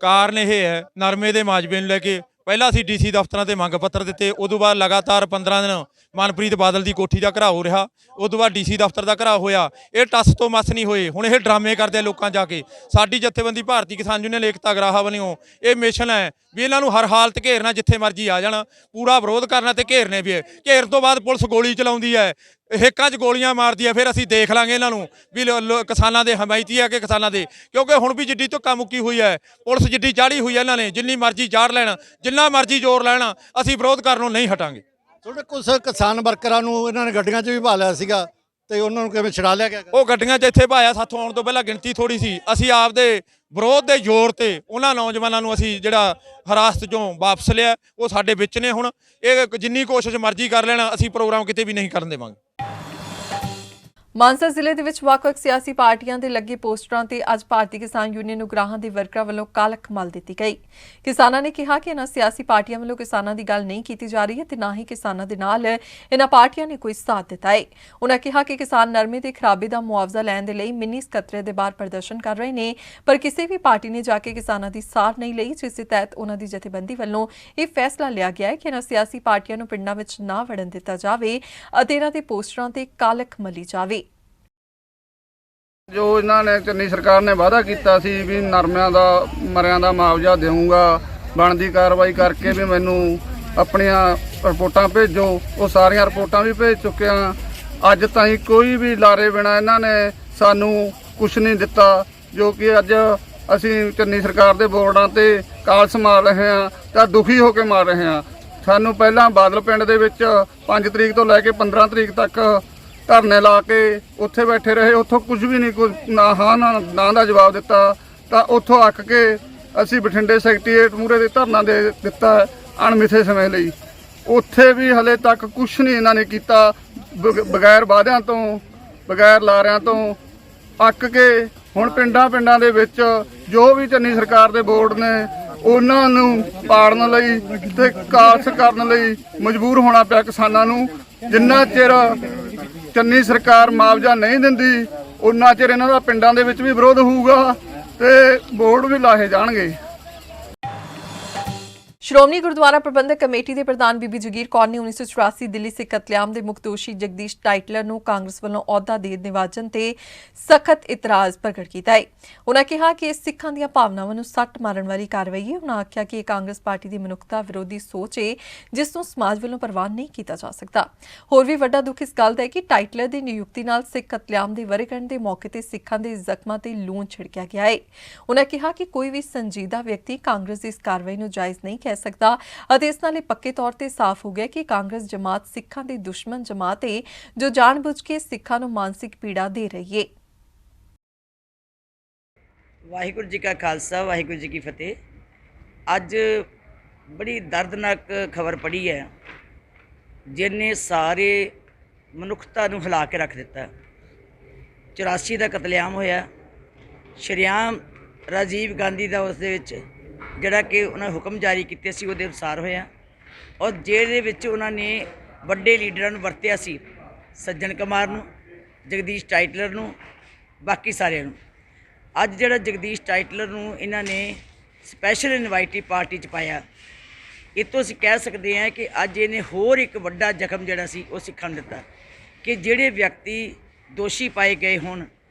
ਕਾਰਨ ਇਹ ਹੈ ਨਰਮੇ ਦੇ ਮਾਜਵੇ ਨੂੰ ਲੈ ਕੇ ਪਹਿਲਾਂ ਅਸੀਂ ਡੀਸੀ ਦਫ਼ਤਰਾਂ ਤੇ ਮੰਗ ਪੱਤਰ ਦਿੱਤੇ, ਉਦੋਂ ਬਾਅਦ ਲਗਾਤਾਰ 15 ਦਿਨ ਮਨਪ੍ਰੀਤ ਬਾਦਲ ਦੀ ਕੋਠੀ ਦਾ ਘਰਾਓ ਰਿਹਾ, ਉਦੋਂ ਬਾਅਦ ਡੀਸੀ ਦਫ਼ਤਰ ਦਾ ਘਰਾਓ ਹੋਇਆ। ਇਹ ਟੱਸ ਤੋਂ ਮਸ ਨਹੀਂ ਹੋਏ, ਹੁਣ ਇਹ ਡਰਾਮੇ ਕਰਦੇ ਆ ਲੋਕਾਂ ਜਾ ਕੇ। ਸਾਡੀ ਜਥੇਬੰਦੀ ਭਾਰਤੀ ਕਿਸਾਨ ਯੂਨੀਅਨ ਏਕਤਾ ਉਗਰਾਹਾਂ ਵੱਲੋਂ ਇਹ ਮਿਸ਼ਨ ਹੈ ਵੀ ਇਹਨਾਂ ਨੂੰ ਹਰ ਹਾਲਤ ਘੇਰਨਾ, ਜਿੱਥੇ ਮਰਜ਼ੀ ਆ ਜਾਣ, ਪੂਰਾ ਵਿਰੋਧ ਕਰਨਾ ਤੇ ਘੇਰਨੇ ਵੀ ਹੈ। ਘੇਰਨ ਤੋਂ ਬਾਅਦ ਪੁਲਿਸ ਗੋਲੀ ਚਲਾਉਂਦੀ ਹੈ, ਹੇਕਾਂ 'ਚ ਗੋਲੀਆਂ ਮਾਰਦੀ ਹੈ, ਫਿਰ ਅਸੀਂ ਦੇਖ ਲਾਂਗੇ ਇਹਨਾਂ ਨੂੰ ਵੀ ਕਿਸਾਨਾਂ ਦੇ ਹਮਾਇਤੀ ਹੈ ਕਿ ਕਿਸਾਨਾਂ ਦੇ, ਕਿਉਂਕਿ ਹੁਣ ਵੀ ਜਿੱਡੀ ਧੁੱਕਾ ਮੁੱਕੀ ਹੋਈ ਹੈ, ਪੁਲਿਸ ਜਿੱਡੀ ਚਾੜੀ ਹੋਈ ਹੈ, ਇਹਨਾਂ ਨੇ ਜਿੰਨੀ ਮਰਜ਼ੀ ਚਾੜ ਲੈਣ, ਜਿੰਨਾ ਮਰਜ਼ੀ ਜ਼ੋਰ ਲੈਣ, ਅਸੀਂ ਵਿਰੋਧ ਕਰਨੋਂ ਨਹੀਂ ਹਟਾਂਗੇ। ਤੁਹਾਡੇ ਕੁਝ ਕਿਸਾਨ ਵਰਕਰਾਂ ਨੂੰ ਇਹਨਾਂ ਨੇ ਗੱਡੀਆਂ 'ਚ ਵੀ ਭਾ ਲਿਆ ਸੀਗਾ ਤੇ ਉਹਨਾਂ ਨੂੰ ਕਿਵੇਂ ਛਡਾ ਲਿਆ ਗਿਆ? ਉਹ ਗੱਡੀਆਂ 'ਚ ਇੱਥੇ ਭਾਇਆ, ਸਾਥੋਂ ਆਉਣ ਤੋਂ ਪਹਿਲਾਂ ਗਿਣਤੀ ਥੋੜੀ ਸੀ। ਅਸੀਂ ਆਪਦੇ ਵਿਰੋਧ ਦੇ ਜ਼ੋਰ ਤੇ ਉਹਨਾਂ ਨੌਜਵਾਨਾਂ ਨੂੰ ਅਸੀਂ ਜਿਹੜਾ ਹਿਰਾਸਤ 'ਚੋਂ ਵਾਪਸ ਲਿਆ, ਉਹ ਸਾਡੇ ਵਿੱਚ ਨੇ। ਹੁਣ ਇਹ ਜਿੰਨੀ ਕੋਸ਼ਿਸ਼ ਮਰਜ਼ੀ ਕਰ ਲੈਣਾ, ਅਸੀਂ ਪ੍ਰੋਗਰਾਮ ਕਿਤੇ ਵੀ ਨਹੀਂ ਕਰਨ ਦੇਵਾਂਗੇ। ਮਾਨਸਾ ਜ਼ਿਲ੍ਹੇ ਦੇ ਵਿੱਚ ਵੱਖ-ਵੱਖ ਸਿਆਸੀ ਪਾਰਟੀਆਂ ਦੇ ਲੱਗੇ ਪੋਸਟਰਾਂ ਤੇ ਅੱਜ ਭਾਰਤੀ ਕਿਸਾਨ ਯੂਨੀਅਨ ਉਗਰਾਹਾਂ ਦੇ ਵਰਕਰਾਂ ਵੱਲੋਂ ਕਾਲਖ ਮਲ ਦਿੱਤੀ ਗਈ। ਕਿਸਾਨਾਂ ਨੇ ਕਿਹਾ ਕਿ ਇਹਨਾਂ ਸਿਆਸੀ ਪਾਰਟੀਆਂ ਵੱਲੋਂ ਕਿਸਾਨਾਂ ਦੀ ਗੱਲ ਨਹੀਂ ਕੀਤੀ ਜਾ ਰਹੀ ਹੈ ਤੇ ਨਾ ਹੀ ਕਿਸਾਨਾਂ ਦੇ ਨਾਲ ਇਹਨਾਂ ਪਾਰਟੀਆਂ ਨੇ ਕੋਈ ਸਾਥ ਦਿੱਤਾ ਹੈ। ਉਨ੍ਹਾਂ ਕਿਹਾ ਕਿ ਕਿਸਾਨ ਨਰਮੇ ਦੇ ਖਰਾਬੇ ਦਾ ਮੁਆਵਜ਼ਾ ਲੈਣ ਦੇ ਲਈ ਮਿੰਨੀ ਸਕੱਤਰੇਤ ਦੇ ਬਾਹਰ ਪ੍ਰਦਰਸ਼ਨ ਕਰ ਰਹੇ ਨੇ, ਪਰ ਕਿਸੇ ਵੀ ਪਾਰਟੀ ਨੇ ਜਾ ਕੇ ਕਿਸਾਨਾਂ ਦੀ ਸਾਰ ਨਹੀਂ ਲਈ, ਜਿਸ ਦੇ ਤਹਿਤ ਉਨ੍ਹਾਂ ਦੀ ਜਥੇਬੰਦੀ ਵੱਲੋਂ ਇਹ ਫੈਸਲਾ ਲਿਆ ਗਿਆ ਹੈ ਕਿ ਇਹਨਾਂ ਸਿਆਸੀ ਪਾਰਟੀਆਂ ਨੂੰ ਪਿੰਡਾਂ ਵਿੱਚ ਨਾ ਵੜਨ ਦਿੱਤਾ ਜਾਵੇ ਅਤੇ ਇਹਨਾਂ ਦੇ ਪੋਸਟਰਾਂ ਤੇ ਕਾਲਖ ਮਲੀ ਜਾਵੇ। ਜੋ ਇਹਨਾਂ ਨੇ ਚੰਨੀ ਸਰਕਾਰ ਨੇ ਵਾਅਦਾ ਕੀਤਾ ਸੀ ਵੀ ਨਰਮਿਆਂ ਦਾ ਮਰਿਆਂ ਦਾ ਮੁਆਵਜ਼ਾ ਦੇਵਾਂਗਾ, ਬਣਦੀ ਕਾਰਵਾਈ ਕਰਕੇ ਵੀ ਮੈਨੂੰ ਆਪਣੀਆਂ ਰਿਪੋਰਟਾਂ ਭੇਜੋ, ਉਹ ਸਾਰੀਆਂ ਰਿਪੋਰਟਾਂ ਵੀ ਭੇਜ ਚੁੱਕੇ ਹਾਂ। ਅੱਜ ਤਾਈਂ ਕੋਈ ਵੀ ਲਾਰੇ ਬਿਨਾਂ ਇਹਨਾਂ ਨੇ ਸਾਨੂੰ ਕੁਝ ਨਹੀਂ ਦਿੱਤਾ, ਜੋ ਕਿ ਅੱਜ ਅਸੀਂ ਚੰਨੀ ਸਰਕਾਰ ਦੇ ਬੋਰਡਾਂ ਤੇ ਕਾਲਸ ਮਾਰ ਰਹੇ ਹਾਂ ਤਾਂ ਦੁਖੀ ਹੋ ਕੇ ਮਾਰ ਰਹੇ ਹਾਂ। ਸਾਨੂੰ ਪਹਿਲਾਂ ਬਾਦਲ ਪਿੰਡ ਦੇ ਵਿੱਚ 5 ਤਰੀਕ ਤੋਂ ਲੈ ਕੇ 15 ਤਰੀਕ ਤੱਕ ਧਰਨੇ ਲਾ ਕੇ ਉੱਥੇ ਬੈਠੇ ਰਹੇ, ਉੱਥੋਂ ਕੁਝ ਵੀ ਨਹੀਂ, ਕੋਈ ਨਾ ਹਾਂ ਨਾ ਦਾ ਜਵਾਬ ਦਿੱਤਾ। ਤਾਂ ਉੱਥੋਂ ਅੱਕ ਕੇ ਅਸੀਂ ਬਠਿੰਡੇ ਸੈਕਟਰੀਏਟ ਮੂਹਰੇ ਦੇ ਧਰਨਾ ਦੇ ਦਿੱਤਾ ਅਣਮਿੱਥੇ ਸਮੇਂ ਲਈ। ਉੱਥੇ ਵੀ ਹਲੇ ਤੱਕ ਕੁਝ ਨਹੀਂ ਇਹਨਾਂ ਨੇ ਕੀਤਾ, ਬਗੈਰ ਵਾਅਦਿਆਂ ਤੋਂ ਬਗੈਰ ਲਾਰਿਆਂ ਤੋਂ ਅੱਕ ਕੇ ਹੁਣ ਪਿੰਡਾਂ ਦੇ ਵਿੱਚ ਜੋ ਵੀ ਚੰਨੀ ਸਰਕਾਰ ਦੇ ਬੋਰਡ ਨੇ ਉਹਨਾਂ ਨੂੰ ਪਾੜਨ ਲਈ ਤੇ ਕਾਲਸ ਕਰਨ ਲਈ ਮਜਬੂਰ ਹੋਣਾ ਪਿਆ ਕਿਸਾਨਾਂ ਨੂੰ। ਜਿੰਨਾ ਚਿਰ ਚੰਨੀ ਸਰਕਾਰ ਮੁਆਵਜ਼ਾ ਨਹੀਂ ਦਿੰਦੀ ਉਨਾ ਚਿਰ ਇਹਨਾਂ ਦਾ ਪਿੰਡਾਂ ਦੇ ਵਿੱਚ ਵੀ ਵਿਰੋਧ ਹੋਊਗਾ ਤੇ ਬੋਰਡ ਵੀ ਲਾਹੇ ਜਾਣਗੇ। ਸ਼੍ਰੋਮਣੀ ਗੁਰਦੁਆਰਾ ਪ੍ਰਬੰਧਕ ਕਮੇਟੀ ਦੇ ਪ੍ਰਧਾਨ ਬੀਬੀ ਜਗੀਰ ਕੌਰ ਨੇ 1984 ਦਿੱਲੀ ਸਿੱਖ ਕਤਲੇਆਮ ਦੇ ਮੁੱਖ ਦੋਸ਼ੀ ਜਗਦੀਸ਼ ਟਾਈਟਲਰ ਨੂੰ ਕਾਂਗਰਸ ਵੱਲੋਂ ਅਹੁਦਾ ਦੇ ਨਿਵਾਜਨ ਤੇ ਸਖਤ ਇਤਰਾਜ਼ ਪ੍ਰਗਟ ਕੀਤਾ ਹੈ। ਉਨ੍ਹਾਂ ਕਿਹਾ ਕਿ ਇਹ ਸਿੱਖਾਂ ਦੀਆਂ ਭਾਵਨਾਵਾਂ ਨੂੰ ਸੱਟ ਮਾਰਨ ਵਾਲੀ ਕਾਰਵਾਈ ਹੈ। ਉਨ੍ਹਾਂ ਆਖਿਆ ਕਿ ਇਹ ਕਾਂਗਰਸ ਪਾਰਟੀ ਦੀ ਮਨੁੱਖਤਾ ਵਿਰੋਧੀ ਸੋਚ ਹੈ, ਜਿਸ ਨੂੰ ਸਮਾਜ ਵੱਲੋਂ ਪ੍ਰਵਾਨ ਨਹੀਂ ਕੀਤਾ ਜਾ ਸਕਦਾ। ਹੋਰ ਵੀ ਵੱਡਾ ਦੁੱਖ ਇਸ ਗੱਲ ਦਾ ਹੈ ਕਿ ਟਾਈਟਲਰ ਦੀ ਨਿਯੁਕਤੀ ਨਾਲ ਸਿੱਖ ਕਤਲੇਆਮ ਦੇ ਵਰ੍ਹੇਗੰਢ ਦੇ ਮੌਕੇ ਤੇ ਸਿੱਖਾਂ ਦੇ ਜ਼ਖਮਾਂ ਤੇ ਲੂਣ ਛਿੜਕਿਆ ਗਿਆ ਹੈ। ਉਨ੍ਹਾਂ ਕਿਹਾ ਕਿ ਕੋਈ ਵੀ ਸੰਜੀਦਾ ਵਿਅਕਤੀ ਕਾਂਗਰਸ ਦੀ ਇਸ ਕਾਰਵਾਈ ਨੂੰ ਜਾਇਜ਼ ਨਹੀਂ ਕਹਿ ਸਕਦਾ ਅਤੇ ਇਸ ਨਾਲ ਇਹ ਪੱਕੇ ਤੌਰ ਤੇ ਸਾਫ਼ ਹੋ ਗਿਆ ਕਿ ਕਾਂਗਰਸ ਜਮਾਤ ਸਿੱਖਾਂ ਦੀ ਦੁਸ਼ਮਣ ਜਮਾਤ ਹੈ, ਜੋ ਜਾਣਬੁੱਝ ਕੇ ਸਿੱਖਾਂ ਨੂੰ ਮਾਨਸਿਕ ਪੀੜਾ ਦੇ ਰਹੀ ਹੈ। ਵਾਹਿਗੁਰੂ ਜੀ ਕਾ ਖਾਲਸਾ, ਵਾਹਿਗੁਰੂ ਜੀ ਕੀ ਫਤਿਹ। ਅੱਜ ਬੜੀ ਦਰਦਨਾਕ ਖਬਰ ਪੜ੍ਹੀ ਹੈ, ਜਿਹਨੇ ਸਾਰੇ ਮਨੁੱਖਤਾ ਨੂੰ ਹਿਲਾ ਕੇ ਰੱਖ ਦਿੱਤਾ। 84 ਦਾ ਕਤਲੇਆਮ ਹੋਇਆ, ਸ਼ਰੇਆਮ ਰਾਜੀਵ ਗਾਂਧੀ ਦਾ ਉਸ ਦੇ ਵਿੱਚ ਜਿਹੜਾ ਕਿ ਉਹਨਾਂ ਹੁਕਮ ਜਾਰੀ ਕੀਤੇ ਸੀ ਉਹਦੇ ਅਨੁਸਾਰ ਹੋਇਆ, ਔਰ ਜਿਹਦੇ ਵਿੱਚ ਉਹਨਾਂ ਨੇ ਵੱਡੇ ਲੀਡਰਾਂ ਨੂੰ ਵਰਤਿਆ ਸੀ, ਸੱਜਣ ਕੁਮਾਰ ਨੂੰ, ਜਗਦੀਸ਼ ਟਾਈਟਲਰ ਨੂੰ, ਬਾਕੀ ਸਾਰਿਆਂ ਨੂੰ। ਅੱਜ ਜਿਹੜਾ ਜਗਦੀਸ਼ ਟਾਈਟਲਰ ਨੂੰ ਇਹਨਾਂ ਨੇ ਸਪੈਸ਼ਲ ਇਨਵਾਈਟੀ ਪਾਰਟੀ 'ਚ ਪਾਇਆ, ਇਹ ਤੋਂ ਅਸੀਂ ਕਹਿ ਸਕਦੇ ਹਾਂ ਕਿ ਅੱਜ ਇਹਨੇ ਹੋਰ ਇੱਕ ਵੱਡਾ ਜ਼ਖਮ ਜਿਹੜਾ ਸੀ ਉਹ ਸਿੱਖਾਂ ਨੂੰ ਦਿੱਤਾ ਕਿ ਜਿਹੜੇ ਵਿਅਕਤੀ ਦੋਸ਼ੀ ਪਾਏ ਗਏ ਹੋਣ,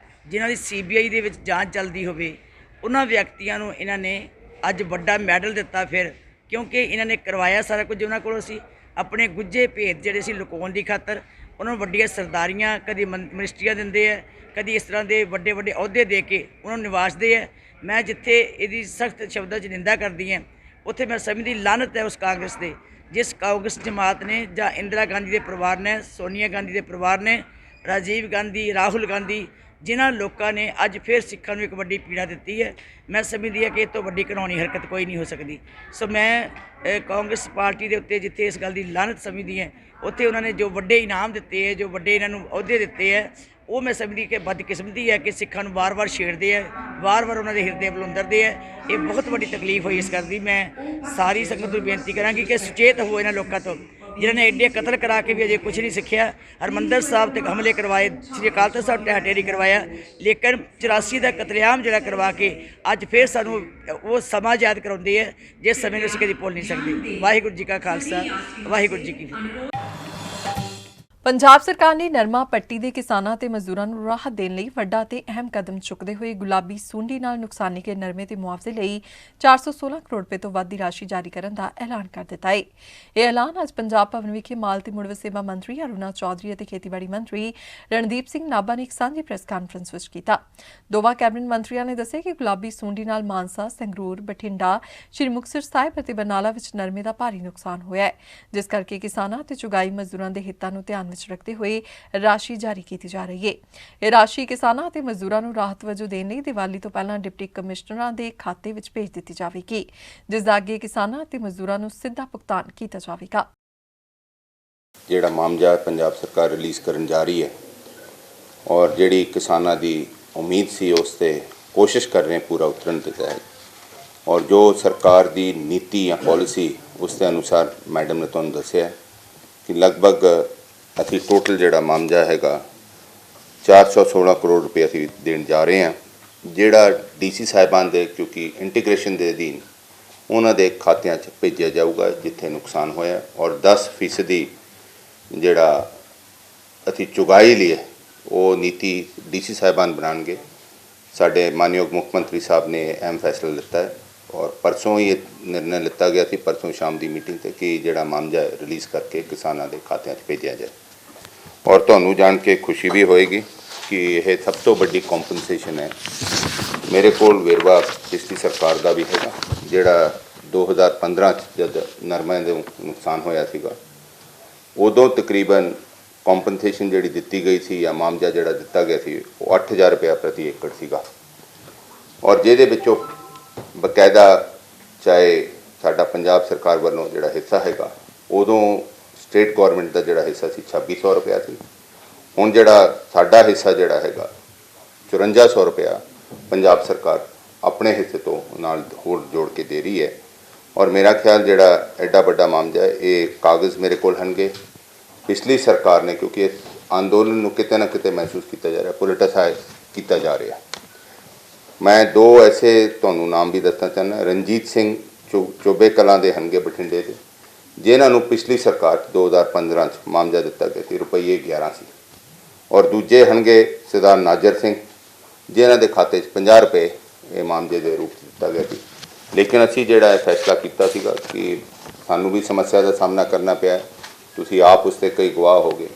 ਜਿਨ੍ਹਾਂ ਦੀ CBI ਦੇ ਵਿੱਚ ਜਾਂਚ ਚੱਲਦੀ ਹੋਵੇ, ਉਹਨਾਂ ਵਿਅਕਤੀਆਂ ਨੂੰ ਇਹਨਾਂ ਨੇ ਅੱਜ ਵੱਡਾ ਮੈਡਲ ਦਿੱਤਾ। ਫਿਰ ਕਿਉਂਕਿ ਇਹਨਾਂ ਨੇ ਕਰਵਾਇਆ ਸਾਰਾ ਕੁਝ ਉਹਨਾਂ ਕੋਲੋਂ ਸੀ, ਆਪਣੇ ਗੁੱਝੇ ਭੇਦ ਜਿਹੜੇ ਸੀ ਲੁਕਾਉਣ ਦੀ ਖਾਤਰ ਉਹਨਾਂ ਨੂੰ ਵੱਡੀਆਂ ਸਰਦਾਰੀਆਂ, ਕਦੀ ਮਿਨਿਸਟਰੀਆਂ ਦਿੰਦੇ ਹੈ, ਕਦੀ ਇਸ ਤਰ੍ਹਾਂ ਦੇ ਵੱਡੇ ਵੱਡੇ ਅਹੁਦੇ ਦੇ ਕੇ ਉਹਨਾਂ ਨੂੰ ਨਿਵਾਜਦੇ ਹੈ। ਮੈਂ ਜਿੱਥੇ ਇਹਦੀ ਸਖਤ ਸ਼ਬਦਾਂ 'ਚ ਨਿੰਦਾ ਕਰਦੀ ਹਾਂ, ਉੱਥੇ ਮੈਂ ਸਮਝਦੀ ਲਾਹਨਤ ਹੈ ਉਸ ਕਾਂਗਰਸ ਦੇ, ਜਿਸ ਕਾਂਗਰਸ ਜਮਾਤ ਨੇ ਜਾਂ ਇੰਦਰਾ ਗਾਂਧੀ ਦੇ ਪਰਿਵਾਰ ਨੇ, ਸੋਨੀਆ ਗਾਂਧੀ ਦੇ ਪਰਿਵਾਰ ਨੇ, ਰਾਜੀਵ ਗਾਂਧੀ, ਰਾਹੁਲ ਗਾਂਧੀ, ਜਿਨ੍ਹਾਂ ਲੋਕਾਂ ਨੇ ਅੱਜ ਫਿਰ ਸਿੱਖਾਂ ਨੂੰ ਇੱਕ ਵੱਡੀ ਪੀੜਾ ਦਿੱਤੀ ਹੈ। ਮੈਂ ਸਮਝਦੀ ਹਾਂ ਕਿ ਇਹ ਤੋਂ ਵੱਡੀ ਘਿਨਾਉਣੀ ਹਰਕਤ ਕੋਈ ਨਹੀਂ ਹੋ ਸਕਦੀ। ਸੋ ਮੈਂ ਕਾਂਗਰਸ ਪਾਰਟੀ ਦੇ ਉੱਤੇ ਜਿੱਥੇ ਇਸ ਗੱਲ ਦੀ ਲਾਹਨਤ ਸਮਝਦੀ ਹੈ, ਉੱਥੇ ਉਹਨਾਂ ਨੇ ਜੋ ਵੱਡੇ ਇਨਾਮ ਦਿੱਤੇ ਹੈ, ਜੋ ਵੱਡੇ ਇਹਨਾਂ ਨੂੰ ਅਹੁਦੇ ਦਿੱਤੇ ਹੈ, ਉਹ ਮੈਂ ਸਮਝਦੀ ਕਿ ਬਦਕਿਸਮਤੀ ਹੈ ਕਿ ਸਿੱਖਾਂ ਨੂੰ ਵਾਰ-ਵਾਰ ਛੇੜਦੇ ਹੈ, ਵਾਰ-ਵਾਰ ਉਹਨਾਂ ਦੇ ਹਿਰਦੇ ਬਲੁੰਦਰਦੇ ਹੈ। ਇਹ ਬਹੁਤ ਵੱਡੀ ਤਕਲੀਫ ਹੋਈ ਇਸ ਗੱਲ ਦੀ। ਮੈਂ ਸਾਰੀ ਸੰਗਤ ਨੂੰ ਬੇਨਤੀ ਕਰਾਂਗੀ ਕਿ ਸੁਚੇਤ ਹੋ ਇਹਨਾਂ ਲੋਕਾਂ ਤੋਂ, ਜਿਨ੍ਹਾਂ ਨੇ ਐਡੇ ਕਤਲ ਕਰਾ ਕੇ ਵੀ ਅਜੇ ਕੁਝ ਨਹੀਂ ਸਿੱਖਿਆ। ਹਰਿਮੰਦਰ ਸਾਹਿਬ ਤੇ ਹਮਲੇ ਕਰਵਾਏ, ਸ੍ਰੀ ਅਕਾਲ ਤਖ਼ਤ ਸਾਹਿਬ ਢਹਿ ਕਰਵਾਇਆ, ਲੇਕਿਨ 84 ਦਾ ਕਤਲੇਆਮ ਜਿਹੜਾ ਕਰਵਾ ਕੇ ਅੱਜ ਫਿਰ ਸਾਨੂੰ ਉਹ ਸਮਾਂ ਯਾਦ ਕਰਾਉਂਦੇ ਹੈ ਜਿਸ ਸਮੇਂ ਨੂੰ ਅਸੀਂ ਕਦੀ ਭੁੱਲ ਨਹੀਂ ਸਕਦੇ। ਵਾਹਿਗੁਰੂ ਜੀ ਕਾ ਖਾਲਸਾ, ਵਾਹਿਗੁਰੂ ਜੀ ਕੀ ਫਤਿਹ। ਪੰਜਾਬ ਸਰਕਾਰ ਨੇ ਨਰਮਾ ਪੱਟੀ ਦੇ ਕਿਸਾਨਾਂ ਤੇ ਮਜ਼ਦੂਰਾਂ ਨੂੰ ਰਾਹਤ ਦੇਣ ਲਈ ਵੱਡਾ ਤੇ ਅਹਿਮ ਕਦਮ ਚੁੱਕਦੇ ਹੋਏ ਗੁਲਾਬੀ ਸੁੰਡੀ ਨਾਲ ਨੁਕਸਾਨੇ ਗਏ ਨਰਮੇ ਦੇ ਮੁਆਵਜ਼ੇ ਲਈ 416 ਕਰੋੜ ਰੁਪਏ ਤੋਂ ਵੱਧ ਦੀ ਰਾਸ਼ੀ ਜਾਰੀ ਕਰਨ ਦਾ ਐਲਾਨ ਕਰ ਦਿੱਤਾ ਹੈ। ਇਹ ਐਲਾਨ ਅੱਜ ਪੰਜਾਬ ਭਵਨ ਵਿਖੇ ਮਾਲ ਤੇ ਮੁੜ ਵਸੇਬਾ ਮੰਤਰੀ ਅਰੁਣਾ ਚੌਧਰੀ ਅਤੇ ਖੇਤੀਬਾੜੀ ਮੰਤਰੀ ਰਣਦੀਪ ਸਿੰਘ ਨਾਭਾ ਨੇ ਇੱਕ ਸਾਂਝੀ ਪ੍ਰੈਸ ਕਾਨਫਰੰਸ ਵਿੱਚ ਕੀਤਾ। ਦੋਵਾਂ ਕੈਬਨਿਟ ਮੰਤਰੀਆਂ ਨੇ ਦੱਸਿਆ ਕਿ ਗੁਲਾਬੀ ਸੁੰਡੀ ਨਾਲ ਮਾਨਸਾ, ਸੰਗਰੂਰ, ਬਠਿੰਡਾ, ਸ਼੍ਰੀ ਮੁਕਤਸਰ ਸਾਹਿਬ ਅਤੇ ਬਰਨਾਲਾ ਵਿੱਚ ਨਰਮੇ ਦਾ ਭਾਰੀ ਨੁਕਸਾਨ ਹੋਇਆ ਹੈ, ਜਿਸ ਕਰਕੇ ਕਿਸਾਨਾਂ ਤੇ ਚੁਗਾਈ ਮਜ਼ਦੂਰਾਂ ਦੇ ਹਿੱਤਾਂ ਨੂੰ ਧਿਆਨ ਵਿੱਚ ਰੱਖਦੇ ਹੋਏ ਰਾਸ਼ੀ ਜਾਰੀ ਕੀਤੀ ਜਾ ਰਹੀ ਹੈ। ਇਹ ਰਾਸ਼ੀ ਕਿਸਾਨਾਂ ਅਤੇ ਮਜ਼ਦੂਰਾਂ ਨੂੰ ਰਾਹਤ ਵਜੋਂ ਦੇਣ ਲਈ ਦੀਵਾਲੀ ਤੋਂ ਪਹਿਲਾਂ ਡਿਪਟੀ ਕਮਿਸ਼ਨਰਾਂ ਦੇ ਖਾਤੇ ਵਿੱਚ ਭੇਜ ਦਿੱਤੀ ਜਾਵੇਗੀ, ਜਿਸ ਦਾ ਅੱਗੇ ਕਿਸਾਨਾਂ ਅਤੇ ਮਜ਼ਦੂਰਾਂ ਨੂੰ ਸਿੱਧਾ ਭੁਗਤਾਨ ਕੀਤਾ ਜਾਵੇਗਾ। ਜਿਹੜਾ ਮਾਮਲਾ ਪੰਜਾਬ ਸਰਕਾਰ ਰਿਲੀਜ਼ ਕਰਨ ਜਾ ਰਹੀ ਹੈ, ਔਰ ਜਿਹੜੀ ਕਿਸਾਨਾਂ ਦੀ ਉਮੀਦ ਸੀ ਉਸ 'ਤੇ ਕੋਸ਼ਿਸ਼ ਕਰ ਰਹੇ ਪੂਰਾ ਉਤਰਨ ਦੇ ਤਹਿਤ। ਔਰ ਜੋ ਸਰਕਾਰ ਦੀ ਨੀਤੀ ਜਾਂ ਪਾਲਿਸੀ ਉਸ ਦੇ ਅਨੁਸਾਰ ਮੈਡਮ ਨੇ ਤੁਹਾਨੂੰ ਦੱਸਿਆ ਕਿ ਲਗਭਗ ਅਸੀਂ ਟੋਟਲ ਜਿਹੜਾ ਮਾਮਲਾ ਹੈਗਾ 416 ਕਰੋੜ ਰੁਪਏ ਅਸੀਂ ਦੇਣ ਜਾ ਰਹੇ ਹਾਂ, ਜਿਹੜਾ ਡੀਸੀ ਸਾਹਿਬਾਨ ਦੇ ਕਿਉਂਕਿ ਇੰਟੀਗ੍ਰੇਸ਼ਨ ਦੇ ਅਧੀਨ ਉਹਨਾਂ ਦੇ ਖਾਤਿਆਂ 'ਚ ਭੇਜਿਆ ਜਾਊਗਾ ਜਿੱਥੇ ਨੁਕਸਾਨ ਹੋਇਆ। ਔਰ 10% ਜਿਹੜਾ ਅਸੀਂ ਚੁਗਾਈ ਲਈ ਉਹ ਨੀਤੀ ਡੀਸੀ ਸਾਹਿਬਾਨ ਬਣਾਉਣਗੇ। ਸਾਡੇ ਮਾਨਯੋਗ ਮੁੱਖ ਮੰਤਰੀ ਸਾਹਿਬ ਨੇ ਅਹਿਮ ਫੈਸਲਾ ਲਿੱਤਾ ਹੈ ਔਰ ਪਰਸੋਂ ਹੀ ਇਹ ਨਿਰਣਾ ਲਿੱਤਾ ਗਿਆ ਸੀ, ਪਰਸੋਂ ਸ਼ਾਮ ਦੀ ਮੀਟਿੰਗ 'ਤੇ, ਕਿ ਜਿਹੜਾ ਮਾਮਲਾ ਰਿਲੀਜ਼ ਕਰਕੇ ਕਿਸਾਨਾਂ ਦੇ ਖਾਤਿਆਂ 'ਚ ਭੇਜਿਆ ਜਾਏ। ਔਰ ਤੁਹਾਨੂੰ ਜਾਣ ਕੇ ਖੁਸ਼ੀ ਵੀ ਹੋਏਗੀ ਕਿ ਇਹ ਸਭ ਤੋਂ ਵੱਡੀ ਕੰਪਨਸੇਸ਼ਨ ਹੈ। ਮੇਰੇ ਕੋਲ ਵੇਰਵਾ ਪਿਛਲੀ ਸਰਕਾਰ ਦਾ ਵੀ ਹੈਗਾ, ਜਿਹੜਾ 2015 'ਚ ਜਦ ਨਰਮੇ ਦੇ ਨੁਕਸਾਨ ਹੋਇਆ ਸੀਗਾ ਉਦੋਂ ਤਕਰੀਬਨ ਕੰਪਨਸੇਸ਼ਨ ਜਿਹੜੀ ਦਿੱਤੀ ਗਈ ਸੀ ਜਾਂ ਮਾਮਜਾ ਜਿਹੜਾ ਦਿੱਤਾ ਗਿਆ ਸੀ ਉਹ 8000 ਰੁਪਇਆ ਪ੍ਰਤੀ ਏਕੜ ਸੀਗਾ। ਔਰ ਜਿਹਦੇ ਵਿੱਚੋਂ ਬਕਾਇਦਾ ਚਾਹੇ ਸਾਡਾ ਪੰਜਾਬ ਸਰਕਾਰ ਵੱਲੋਂ ਜਿਹੜਾ ਹਿੱਸਾ ਹੈਗਾ, ਉਦੋਂ ਸਟੇਟ ਗੌਰਮੈਂਟ ਦਾ ਜਿਹੜਾ ਹਿੱਸਾ ਸੀ 2600 ਰੁਪਇਆ ਸੀ। ਹੁਣ ਜਿਹੜਾ ਸਾਡਾ ਹਿੱਸਾ ਜਿਹੜਾ ਹੈਗਾ 5400 ਰੁਪਇਆ ਪੰਜਾਬ ਸਰਕਾਰ ਆਪਣੇ ਹਿੱਸੇ ਤੋਂ ਨਾਲ ਹੋਰ ਜੋੜ ਕੇ ਦੇ ਰਹੀ ਹੈ। ਔਰ ਮੇਰਾ ਖਿਆਲ ਜਿਹੜਾ ਐਡਾ ਵੱਡਾ ਮਾਮਲਾ ਹੈ ਇਹ ਕਾਗਜ਼ ਮੇਰੇ ਕੋਲ ਹੋਣਗੇ। ਪਿਛਲੀ ਸਰਕਾਰ ਨੇ ਕਿਉਂਕਿ ਇਸ ਅੰਦੋਲਨ ਨੂੰ ਕਿਤੇ ਨਾ ਕਿਤੇ ਮਹਿਸੂਸ ਕੀਤਾ ਜਾ ਰਿਹਾ, ਪੋਲੀਟੀਸਾਈਜ਼ ਕੀਤਾ ਜਾ ਰਿਹਾ। ਮੈਂ ਦੋ ਐਸੇ ਤੁਹਾਨੂੰ ਨਾਮ ਵੀ ਦੱਸਣਾ ਚਾਹੁੰਦਾ। ਰਣਜੀਤ ਸਿੰਘ ਚੋਬੇ ਕਲਾਂ ਦੇ ਹਨਗੇ ਬਠਿੰਡੇ ਦੇ, ਜਿਨ੍ਹਾਂ ਨੂੰ ਪਿਛਲੀ ਸਰਕਾਰ 2015 'ਚ ਮਾਮਜਾ ਦਿੱਤਾ ਗਿਆ ਸੀ, ਰੁਪਈਏ 11 ਸੀ। ਔਰ ਦੂਜੇ ਹਨਗੇ ਸਰਦਾਰ ਨਾਜਰ ਸਿੰਘ, ਜਿਨ੍ਹਾਂ ਦੇ ਖਾਤੇ 'ਚ 50 ਰੁਪਏ ਇਹ ਮਾਮਜੇ ਦੇ ਰੂਪ 'ਚ ਦਿੱਤਾ ਗਿਆ ਸੀ। ਲੇਕਿਨ ਅਸੀਂ ਜਿਹੜਾ ਇਹ ਫੈਸਲਾ ਕੀਤਾ ਸੀਗਾ ਕਿ ਸਾਨੂੰ ਵੀ ਸਮੱਸਿਆ ਦਾ ਸਾਹਮਣਾ ਕਰਨਾ ਪਿਆ, ਤੁਸੀਂ ਆਪ ਉਸ 'ਤੇ ਕਈ ਗਵਾਹ ਹੋ ਗਏ,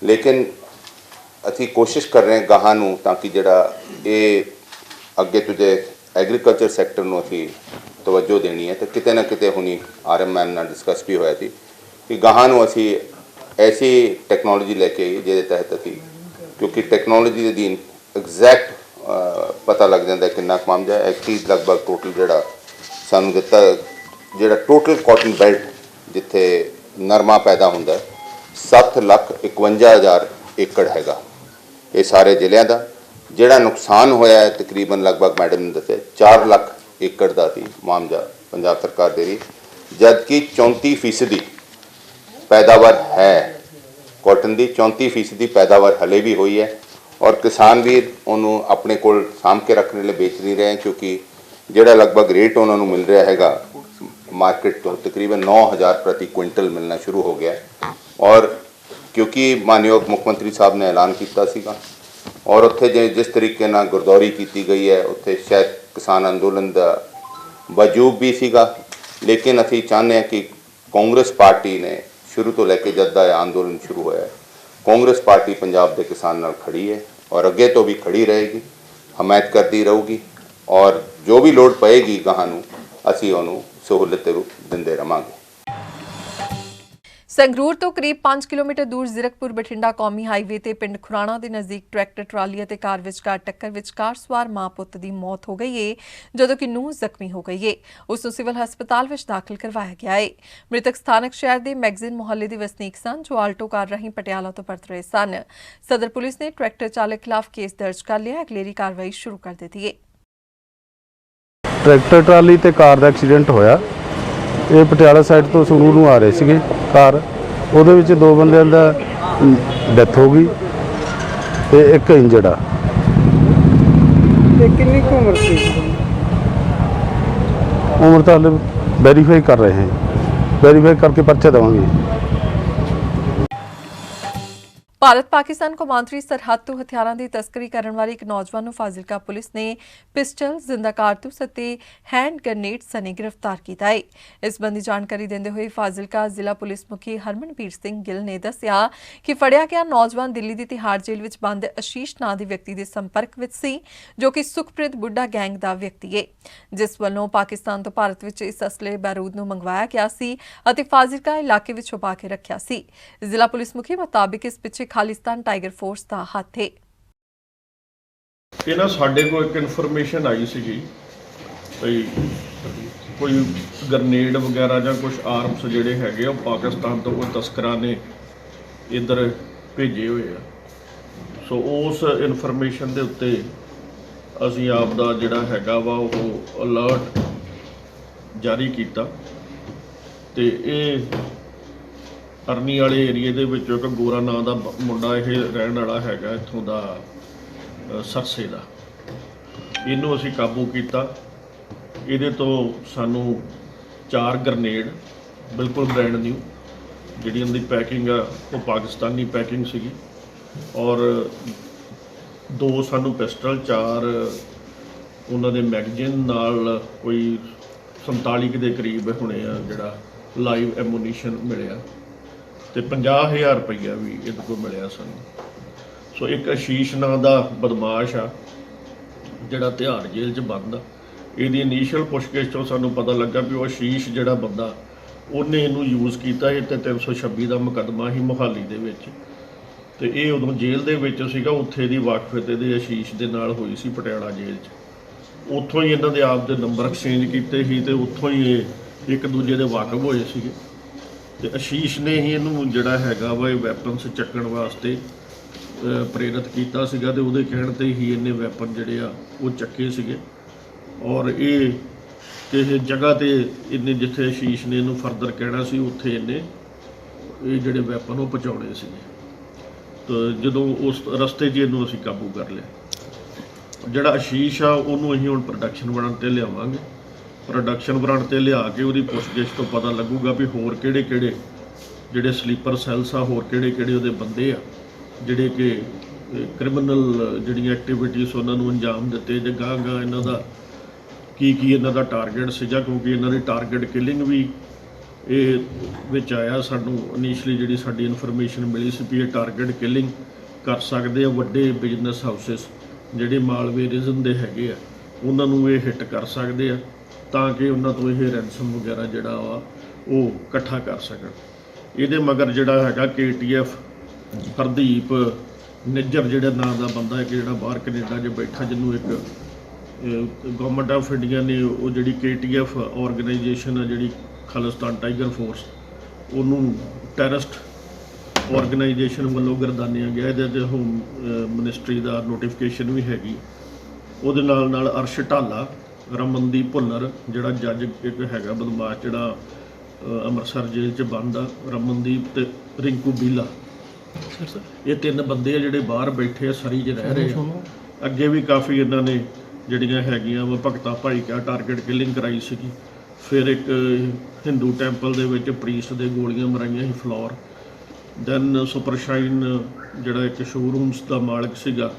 ਲੇਕਿਨ ਅਸੀਂ ਕੋਸ਼ਿਸ਼ ਕਰ ਰਹੇ ਗਾਹਾਂ ਨੂੰ ਤਾਂ ਕਿ ਜਿਹੜਾ ਇਹ ਅੱਗੇ ਤੁਝੇ ਐਗਰੀਕਲਚਰ ਸੈਕਟਰ ਨੂੰ ਅਸੀਂ ਤਵੱਜੋ ਦੇਣੀ ਹੈ। ਤੇ ਕਿਤੇ ਨਾ ਕਿਤੇ ਹੁਣੀ ਆਰਐਮਐਨ ਨਾਲ ਡਿਸਕਸ ਵੀ ਹੋਇਆ ਸੀ ਕਿ ਗਾਹਾਂ ਨੂੰ ਅਸੀਂ ਐਸੀ ਟੈਕਨੋਲੋਜੀ ਲੈ ਕੇ ਆਈਏ ਜਿਹਦੇ ਤਹਿਤ ਅਸੀਂ, ਕਿਉਂਕਿ ਟੈਕਨੋਲੋਜੀ ਦੇ ਅਧੀਨ ਐਗਜ਼ੈਕਟ ਪਤਾ ਲੱਗ ਜਾਂਦਾ ਕਿੰਨਾ ਕੁ ਮਾਮਜਾ ਹੈ। ਲਗਭਗ ਟੋਟਲ ਜਿਹੜਾ ਸਾਨੂੰ ਦਿੱਤਾ, ਜਿਹੜਾ ਟੋਟਲ ਕਾਟਨ ਬੈਲਟ ਜਿੱਥੇ ਨਰਮਾ ਪੈਦਾ ਹੁੰਦਾ 7,51,000 ਏਕੜ ਹੈਗਾ ਇਹ ਸਾਰੇ ਜ਼ਿਲ੍ਹਿਆਂ ਦਾ। ਜਿਹੜਾ ਨੁਕਸਾਨ ਹੋਇਆ ਹੈ ਤਕਰੀਬਨ ਲਗਭਗ ਮੈਡਮ ਨੇ ਦੱਸਿਆ 4 ਲੱਖ ਏਕੜ ਦਾ ਸੀ ਮਾਮਜਾ ਪੰਜਾਬ ਸਰਕਾਰ ਦੇ ਰਹੀ, ਜਦਕਿ 34% ਪੈਦਾਵਾਰ ਹੈ ਕਾਟਨ ਦੀ, 34% ਪੈਦਾਵਾਰ ਹਲੇ ਵੀ ਹੋਈ ਹੈ। ਔਰ ਕਿਸਾਨ ਵੀਰ ਉਹਨੂੰ ਆਪਣੇ ਕੋਲ ਸਾਂਭ ਕੇ ਰੱਖਣ ਲਈ ਵੇਚ ਨਹੀਂ ਰਹੇ, ਕਿਉਂਕਿ ਜਿਹੜਾ ਲਗਭਗ ਰੇਟ ਉਹਨਾਂ ਨੂੰ ਮਿਲ ਰਿਹਾ ਹੈਗਾ ਮਾਰਕੀਟ ਤੋਂ ਤਕਰੀਬਨ 9000 ਪ੍ਰਤੀ ਕੁਇੰਟਲ ਮਿਲਣਾ ਸ਼ੁਰੂ ਹੋ ਗਿਆ। ਔਰ ਕਿਉਂਕਿ ਮਾਨਯੋਗ ਮੁੱਖ ਮੰਤਰੀ ਸਾਹਿਬ ਨੇ ਐਲਾਨ ਕੀਤਾ ਸੀਗਾ ਔਰ ਉੱਥੇ ਜਿਸ ਤਰੀਕੇ ਨਾਲ ਗੁਰਦੌਰੀ ਕੀਤੀ ਗਈ ਹੈ, ਉੱਥੇ ਸ਼ਾਇਦ ਕਿਸਾਨ ਅੰਦੋਲਨ ਦਾ ਵਜੂਬ ਵੀ ਸੀਗਾ। ਲੇਕਿਨ ਅਸੀਂ ਚਾਹੁੰਦੇ ਹਾਂ ਕਿ ਕਾਂਗਰਸ ਪਾਰਟੀ ਨੇ ਸ਼ੁਰੂ ਤੋਂ ਲੈ ਕੇ ਜਦ ਦਾ ਇਹ ਅੰਦੋਲਨ ਸ਼ੁਰੂ ਹੋਇਆ, ਕਾਂਗਰਸ ਪਾਰਟੀ ਪੰਜਾਬ ਦੇ ਕਿਸਾਨ ਨਾਲ ਖੜੀ ਹੈ ਔਰ ਅੱਗੇ ਤੋਂ ਵੀ ਖੜੀ ਰਹੇਗੀ, ਹਮਾਇਤ ਕਰਦੀ ਰਹੂਗੀ। ਔਰ ਜੋ ਵੀ ਲੋੜ ਪਏਗੀ ਗਾਹਾਂ ਨੂੰ ਅਸੀਂ ਉਹਨੂੰ ਸਹੂਲਤ ਦੇ ਰੂਪ ਦਿੰਦੇ ਰਹਾਂਗੇ। ਸੰਗਰੂਰ ਤੋਂ ਕਰੀਬ 5 ਕਿਲੋਮੀਟਰ ਦੂਰ ਜ਼ੀਰਕਪੁਰ ਬਠਿੰਡਾ ਕੌਮੀ ਹਾਈਵੇ ਤੇ ਪਿੰਡ ਖੁਰਾਣਾ ਦੇ ਨਜ਼ਦੀਕ ਟਰੈਕਟਰ ਟਰਾਲੀ ਅਤੇ ਕਾਰ ਵਿਚਕਾਰ ਟੱਕਰ ਵਿੱਚ ਕਾਰ ਸਵਾਰ ਮਾਂ ਪੁੱਤ ਦੀ ਮੌਤ ਹੋ ਗਈ ਹੈ, ਜਦੋਂ ਕਿ ਨੂੰਹ ਜ਼ਖਮੀ ਹੋ ਗਈ ਹੈ। ਉਸ ਨੂੰ ਸਿਵਲ ਹਸਪਤਾਲ ਵਿੱਚ ਦਾਖਲ ਕਰਵਾਇਆ ਗਿਆ ਹੈ। ਮ੍ਰਿਤਕ ਸਥਾਨਕ ਸ਼ਹਿਰ ਦੇ ਮੈਗਜ਼ੀਨ ਮੁਹੱਲੇ ਦੇ ਵਸਨੀਕ ਸਨ, ਜੋ ਆਲਟੋ ਕਾਰ ਰਾਹੀਂ ਪਟਿਆਲਾ ਤੋਂ ਪਰਤ ਰਹੇ ਸਨ। ਸਦਰ ਪੁਲਿਸ ਨੇ ਟਰੈਕਟਰ ਚਾਲਕ ਖਿਲਾਫ ਕੇਸ ਦਰਜ ਕਰ ਲਿਆ, ਅਗਲੇਰੀ ਕਾਰਵਾਈ ਸ਼ੁਰੂ ਕਰ ਦਿੱਤੀ ਹੈ। ਟਰੈਕਟਰ ਟਰਾਲੀ ਤੇ ਕਾਰ ਦਾ ਐਕਸੀਡੈਂਟ ਹੋਇਆ। ਇਹ ਪਟਿਆਲਾ ਸਾਈਡ ਤੋਂ ਸੰਗਰੂਰ ਨੂੰ ਆ ਰਹੇ ਸੀਗੇ ਕਾਰ, ਉਹਦੇ ਵਿੱਚ 2 ਬੰਦਿਆਂ ਦਾ ਡੈਥ ਹੋ ਗਈ ਤੇ ਇੱਕ ਇੰਜਰਡ ਆ। ਤੇ ਕਿੰਨੀ ਕੁ ਉਮਰ ਸੀ? ਉਮਰ ਤਾਂ ਹਾਲੇ ਵੈਰੀਫਾਈ ਕਰ ਰਹੇ ਹਾਂ, ਵੈਰੀਫਾਈ ਕਰਕੇ ਪਰਚਾ ਦੇਵਾਂਗੇ। ਭਾਰਤ ਪਾਕਿਸਤਾਨ ਕੌਮਾਂਤਰੀ ਸਰਹੱਦ ਤੋਂ ਹਥਿਆਰਾਂ ਦੀ ਤਸਕਰੀ ਕਰਨ ਵਾਲੇ ਇੱਕ ਨੌਜਵਾਨ ਨੂੰ ਫਾਜ਼ਿਲਕਾ ਪੁਲਿਸ ਨੇ ਪਿਸਟਲ, ਜ਼ਿੰਦਾ ਕਾਰਤੂਸ ਅਤੇ ਹੈਂਡ ਗ੍ਰੇਨੇਡ ਸਣੇ ਗ੍ਰਿਫਤਾਰ ਕੀਤਾ ਹੈ। ਇਸ ਸੰਬੰਧੀ ਜਾਣਕਾਰੀ ਦਿੰਦੇ ਹੋਏ ਫਾਜ਼ਿਲਕਾ ਜ਼ਿਲ੍ਹਾ ਪੁਲਿਸ ਮੁਖੀ ਹਰਮਨਪ੍ਰੀਤ ਸਿੰਘ ਗਿੱਲ ਨੇ ਦੱਸਿਆ ਕਿ ਫੜਿਆ ਗਿਆ ਨੌਜਵਾਨ ਦਿੱਲੀ ਦੀ ਤਿਹਾੜ ਜੇਲ੍ਹ ਵਿੱਚ ਬੰਦ ਆਸ਼ੀਸ਼ ਨਾਂ ਦੇ ਵਿਅਕਤੀ ਦੇ ਸੰਪਰਕ ਵਿੱਚ ਸੀ, ਜੋ ਕਿ ਸੁਖਪ੍ਰੀਤ ਬੁੱਢਾ ਗੈਂਗ ਦਾ ਵਿਅਕਤੀ ਹੈ, ਜਿਸ ਵੱਲੋਂ ਪਾਕਿਸਤਾਨ ਤੋਂ ਭਾਰਤ ਵਿੱਚ ਇਸ ਅਸਲੇ ਬਾਰੂਦ ਨੂੰ ਮੰਗਵਾਇਆ ਗਿਆ ਸੀ ਅਤੇ ਫਾਜ਼ਿਲਕਾ ਇਲਾਕੇ ਵਿੱਚ ਛੁਪਾ ਕੇ ਰੱਖਿਆ ਸੀ। ਜ਼ਿਲ੍ਹਾ ਪੁਲਿਸ ਮੁਖੀ ਮੁਤਾਬਿਕ ਇਸ ਪਿੱਛੇ ਖਾਲਿਸਤਾਨ ਟਾਈਗਰ ਫੋਰਸ ਦਾ ਹੱਥ ਹੈ। ਇਹ ਨਾ ਸਾਡੇ ਕੋਲ ਇੱਕ ਇਨਫੋਰਮੇਸ਼ਨ ਆਈ ਸੀਗੀ ਭਈ ਕੋਈ ਗ੍ਰਨੇਡ ਵਗੈਰਾ ਜਾਂ ਕੁਝ ਆਰਮਸ ਜਿਹੜੇ ਹੈਗੇ ਉਹ ਪਾਕਿਸਤਾਨ ਤੋਂ ਕੋਈ ਤਸਕਰਾਂ ਨੇ ਇੱਧਰ ਭੇਜੇ ਹੋਏ ਆ। ਸੋ ਉਸ ਇਨਫੋਰਮੇਸ਼ਨ ਦੇ ਉੱਤੇ ਅਸੀਂ ਆਪ ਦਾ ਜਿਹੜਾ ਹੈਗਾ ਵਾ ਉਹ ਅਲਰਟ ਜਾਰੀ ਕੀਤਾ ਤੇ ਇਹ ਅਰਨੀ ਵਾਲੇ ਏਰੀਏ ਦੇ ਵਿੱਚ ਇੱਕ ਗੋਰਾ ਨਾਂ ਦਾ ਮੁੰਡਾ ਇਹ ਰਹਿਣ ਵਾਲਾ ਹੈਗਾ ਇੱਥੋਂ ਦਾ ਸਰਸੇ ਦਾ। ਇਹਨੂੰ ਅਸੀਂ ਕਾਬੂ ਕੀਤਾ। ਇਹਦੇ ਤੋਂ ਸਾਨੂੰ 4 ਗ੍ਰਨੇਡ ਬਿਲਕੁਲ ਬ੍ਰੈਂਡ ਨਿਊ, ਜਿਹੜੀ ਉਹਦੀ ਪੈਕਿੰਗ ਆ ਉਹ ਪਾਕਿਸਤਾਨੀ ਪੈਕਿੰਗ ਸੀਗੀ, ਔਰ 2 ਸਾਨੂੰ ਪਿਸਟਲ, 4 ਉਹਨਾਂ ਦੇ ਮੈਗਜ਼ੀਨ ਨਾਲ ਕੋਈ 47 ਦੇ ਕਰੀਬ ਹੋਣੇ ਆ ਜਿਹੜਾ ਲਾਈਵ ਐਮੂਨੀਸ਼ਨ ਮਿਲਿਆ ਤੇ 50,000 ਰੁਪਈਆ ਵੀ ਇਹਦੇ ਕੋਲ ਮਿਲਿਆ ਸਾਨੂੰ। ਸੋ ਇੱਕ ਆਸ਼ੀਸ਼ ਨਾਂ ਦਾ ਬਦਮਾਸ਼ ਆ ਜਿਹੜਾ ਤਿਹਾੜ ਜੇਲ੍ਹ 'ਚ ਬੰਦ ਆ। ਇਹਦੀ ਇਨੀਸ਼ੀਅਲ ਪੁੱਛਗਿੱਛ ਤੋਂ ਸਾਨੂੰ ਪਤਾ ਲੱਗਾ ਵੀ ਉਹ ਆਸ਼ੀਸ਼ ਜਿਹੜਾ ਬੰਦਾ ਉਹਨੇ ਇਹਨੂੰ ਯੂਜ਼ ਕੀਤਾ। ਇਹ ਤੇ 326 ਦਾ ਮੁਕੱਦਮਾ ਸੀ ਮੋਹਾਲੀ ਦੇ ਵਿੱਚ ਤੇ ਇਹ ਉਦੋਂ ਜੇਲ੍ਹ ਦੇ ਵਿੱਚ ਸੀਗਾ। ਉੱਥੇ ਦੀ ਵਾਕਫੀਅਤ ਇਹਦੇ ਆਸ਼ੀਸ਼ ਦੇ ਨਾਲ ਹੋਈ ਸੀ ਪਟਿਆਲਾ ਜੇਲ੍ਹ 'ਚ। ਉੱਥੋਂ ਹੀ ਇਹਨਾਂ ਦੇ ਆਪ ਦੇ ਨੰਬਰ ਐਕਸਚੇਂਜ ਕੀਤੇ ਸੀ ਤੇ ਉੱਥੋਂ ਹੀ ਇਹ ਇੱਕ ਦੂਜੇ ਦੇ ਵਾਕਫ ਹੋਏ ਸੀਗੇ ਤੇ ਆਸ਼ੀਸ਼ ਨੇ ਹੀ ਇਹਨੂੰ ਜਿਹੜਾ ਹੈਗਾ ਵਾ ਇਹ ਵੈਪਨਸ ਚੱਕਣ ਵਾਸਤੇ ਪ੍ਰੇਰਿਤ ਕੀਤਾ ਸੀਗਾ ਤੇ ਉਹਦੇ ਕਹਿਣ ਤੇ ਹੀ ਇਹਨੇ ਵੈਪਨ ਜਿਹੜੇ ਆ ਉਹ ਚੱਕੇ ਸੀਗੇ। ਔਰ ਇਹ ਕਿਸੇ ਜਗ੍ਹਾ ਤੇ ਇਹਨੇ ਜਿੱਥੇ ਆਸ਼ੀਸ਼ ਨੇ ਇਹਨੂੰ ਫਰਦਰ ਕਹਿਣਾ ਸੀ ਉੱਥੇ ਇਹਨੇ ਇਹ ਜਿਹੜੇ ਵੈਪਨ ਉਹ ਪਹੁੰਚਾਉਣੇ ਸੀਗੇ। ਤਾਂ ਜਦੋਂ ਉਸ ਰਸਤੇ 'ਚ ਇਹਨੂੰ ਅਸੀਂ ਕਾਬੂ ਕਰ ਲਿਆ। ਜਿਹੜਾ ਆਸ਼ੀਸ਼ ਆ ਉਹਨੂੰ ਅਸੀਂ ਹੁਣ ਪ੍ਰੋਡਕਸ਼ਨ ਬਣਨ 'ਤੇ ਲਿਆਵਾਂਗੇ। ਪ੍ਰੋਡਕਸ਼ਨ ਬਣਨ 'ਤੇ ਲਿਆ ਕੇ ਉਹਦੀ ਪੁੱਛਗਿੱਛ ਤੋਂ ਪਤਾ ਲੱਗੂਗਾ ਵੀ ਹੋਰ ਕਿਹੜੇ ਜਿਹੜੇ ਸਲੀਪਰ ਸੈੱਲਸ ਆ, ਹੋਰ ਕਿਹੜੇ ਉਹਦੇ ਬੰਦੇ ਆ ਜਿਹੜੇ ਕਿ ਕ੍ਰਿਮੀਨਲ ਜਿਹੜੀਆਂ ਐਕਟੀਵਿਟੀਜ਼ ਉਹਨਾਂ ਨੂੰ ਅੰਜਾਮ ਦਿੱਤੇ ਜਾਂ ਗਾਂ ਇਹਨਾਂ ਦਾ ਕੀ ਇਹਨਾਂ ਦਾ ਟਾਰਗੇਟ ਸੀਗਾ, ਕਿਉਂਕਿ ਇਹਨਾਂ ਦੀ ਟਾਰਗੇਟ ਕਿਲਿੰਗ ਵੀ ਇਹ ਵਿੱਚ ਆਇਆ। ਸਾਨੂੰ ਇਨੀਸ਼ੀਅਲੀ ਜਿਹੜੀ ਸਾਡੀ ਇਨਫੋਰਮੇਸ਼ਨ ਮਿਲੀ ਸੀ ਵੀ ਇਹ ਟਾਰਗੇਟ ਕਿਲਿੰਗ ਕਰ ਸਕਦੇ ਆ। ਵੱਡੇ ਬਿਜ਼ਨਸ ਹਾਊਸਿਸ ਜਿਹੜੇ ਮਾਲਵੇ ਰੀਜਨ ਦੇ ਹੈਗੇ ਆ ਉਹਨਾਂ ਨੂੰ ਇਹ ਹਿੱਟ ਕਰ ਸਕਦੇ ਆ ਤਾਂ ਕਿ ਉਹਨਾਂ ਤੋਂ ਇਹ ਰੈਂਸਮ ਵਗੈਰਾ ਜਿਹੜਾ ਵਾ ਉਹ ਇਕੱਠਾ ਕਰ ਸਕਣ। ਇਹਦੇ ਮਗਰ ਜਿਹੜਾ ਹੈਗਾ KTF ਹਰਦੀਪ ਨਿੱਜਰ ਜਿਹੜਾ ਨਾਂ ਦਾ ਬੰਦਾ ਇੱਕ ਜਿਹੜਾ ਬਾਹਰ ਕੈਨੇਡਾ 'ਚ ਬੈਠਾ, ਜਿਹਨੂੰ ਇੱਕ ਗਵਰਨਮੈਂਟ ਆਫ ਇੰਡੀਆ ਨੇ ਉਹ ਜਿਹੜੀ KTF ਆਰਗੇਨਾਈਜੇਸ਼ਨ ਆ ਜਿਹੜੀ ਖਾਲਿਸਤਾਨ ਟਾਈਗਰ ਫੋਰਸ ਉਹਨੂੰ ਟੈਰਰਿਸਟ ਆਰਗੇਨਾਈਜੇਸ਼ਨ ਵੱਲੋਂ ਗਰਦਾਨਿਆ ਗਿਆ। ਇਹਦੇ 'ਤੇ ਹੋਮ ਮਿਨਿਸਟਰੀ ਦਾ ਨੋਟੀਫਿਕੇਸ਼ਨ ਵੀ ਹੈਗੀ। ਉਹਦੇ ਨਾਲ ਅਰਸ਼ ਢਾਲਾ, ਰਮਨਦੀਪ ਭੁੱਲਰ ਜਿਹੜਾ ਜੱਜ ਇੱਕ ਹੈਗਾ ਬਦਮਾਸ਼ ਜਿਹੜਾ ਅੰਮ੍ਰਿਤਸਰ ਜੇਲ੍ਹ 'ਚ ਬੰਦ ਆ, ਰਮਨਦੀਪ ਤੇ ਰਿੰਕੂ ਬੀਲਾ, ਇਹ 3 ਬੰਦੇ ਆ ਜਿਹੜੇ ਬਾਹਰ ਬੈਠੇ ਆ, ਸਰੀ 'ਚ ਰਹਿ ਰਹੇ ਆ। ਅੱਗੇ ਵੀ ਕਾਫੀ ਇਹਨਾਂ ਨੇ ਜਿਹੜੀਆਂ ਹੈਗੀਆਂ ਵਾ ਭਗਤਾ ਭਾਈ ਕਾ ਟਾਰਗੇਟ ਕਿਲਿੰਗ ਕਰਾਈ ਸੀਗੀ। ਫਿਰ ਇੱਕ ਹਿੰਦੂ ਟੈਂਪਲ ਦੇ ਵਿੱਚ ਪ੍ਰੀਸਟ ਦੇ ਗੋਲੀਆਂ ਮਰਾਈਆਂ ਸੀ ਫਲੋਰ। ਦੈਨ ਸੁਪਰਸ਼ਾਈਨ ਜਿਹੜਾ ਇੱਕ ਸ਼ੋਰੂਮਸ ਦਾ ਮਾਲਕ ਸੀਗਾ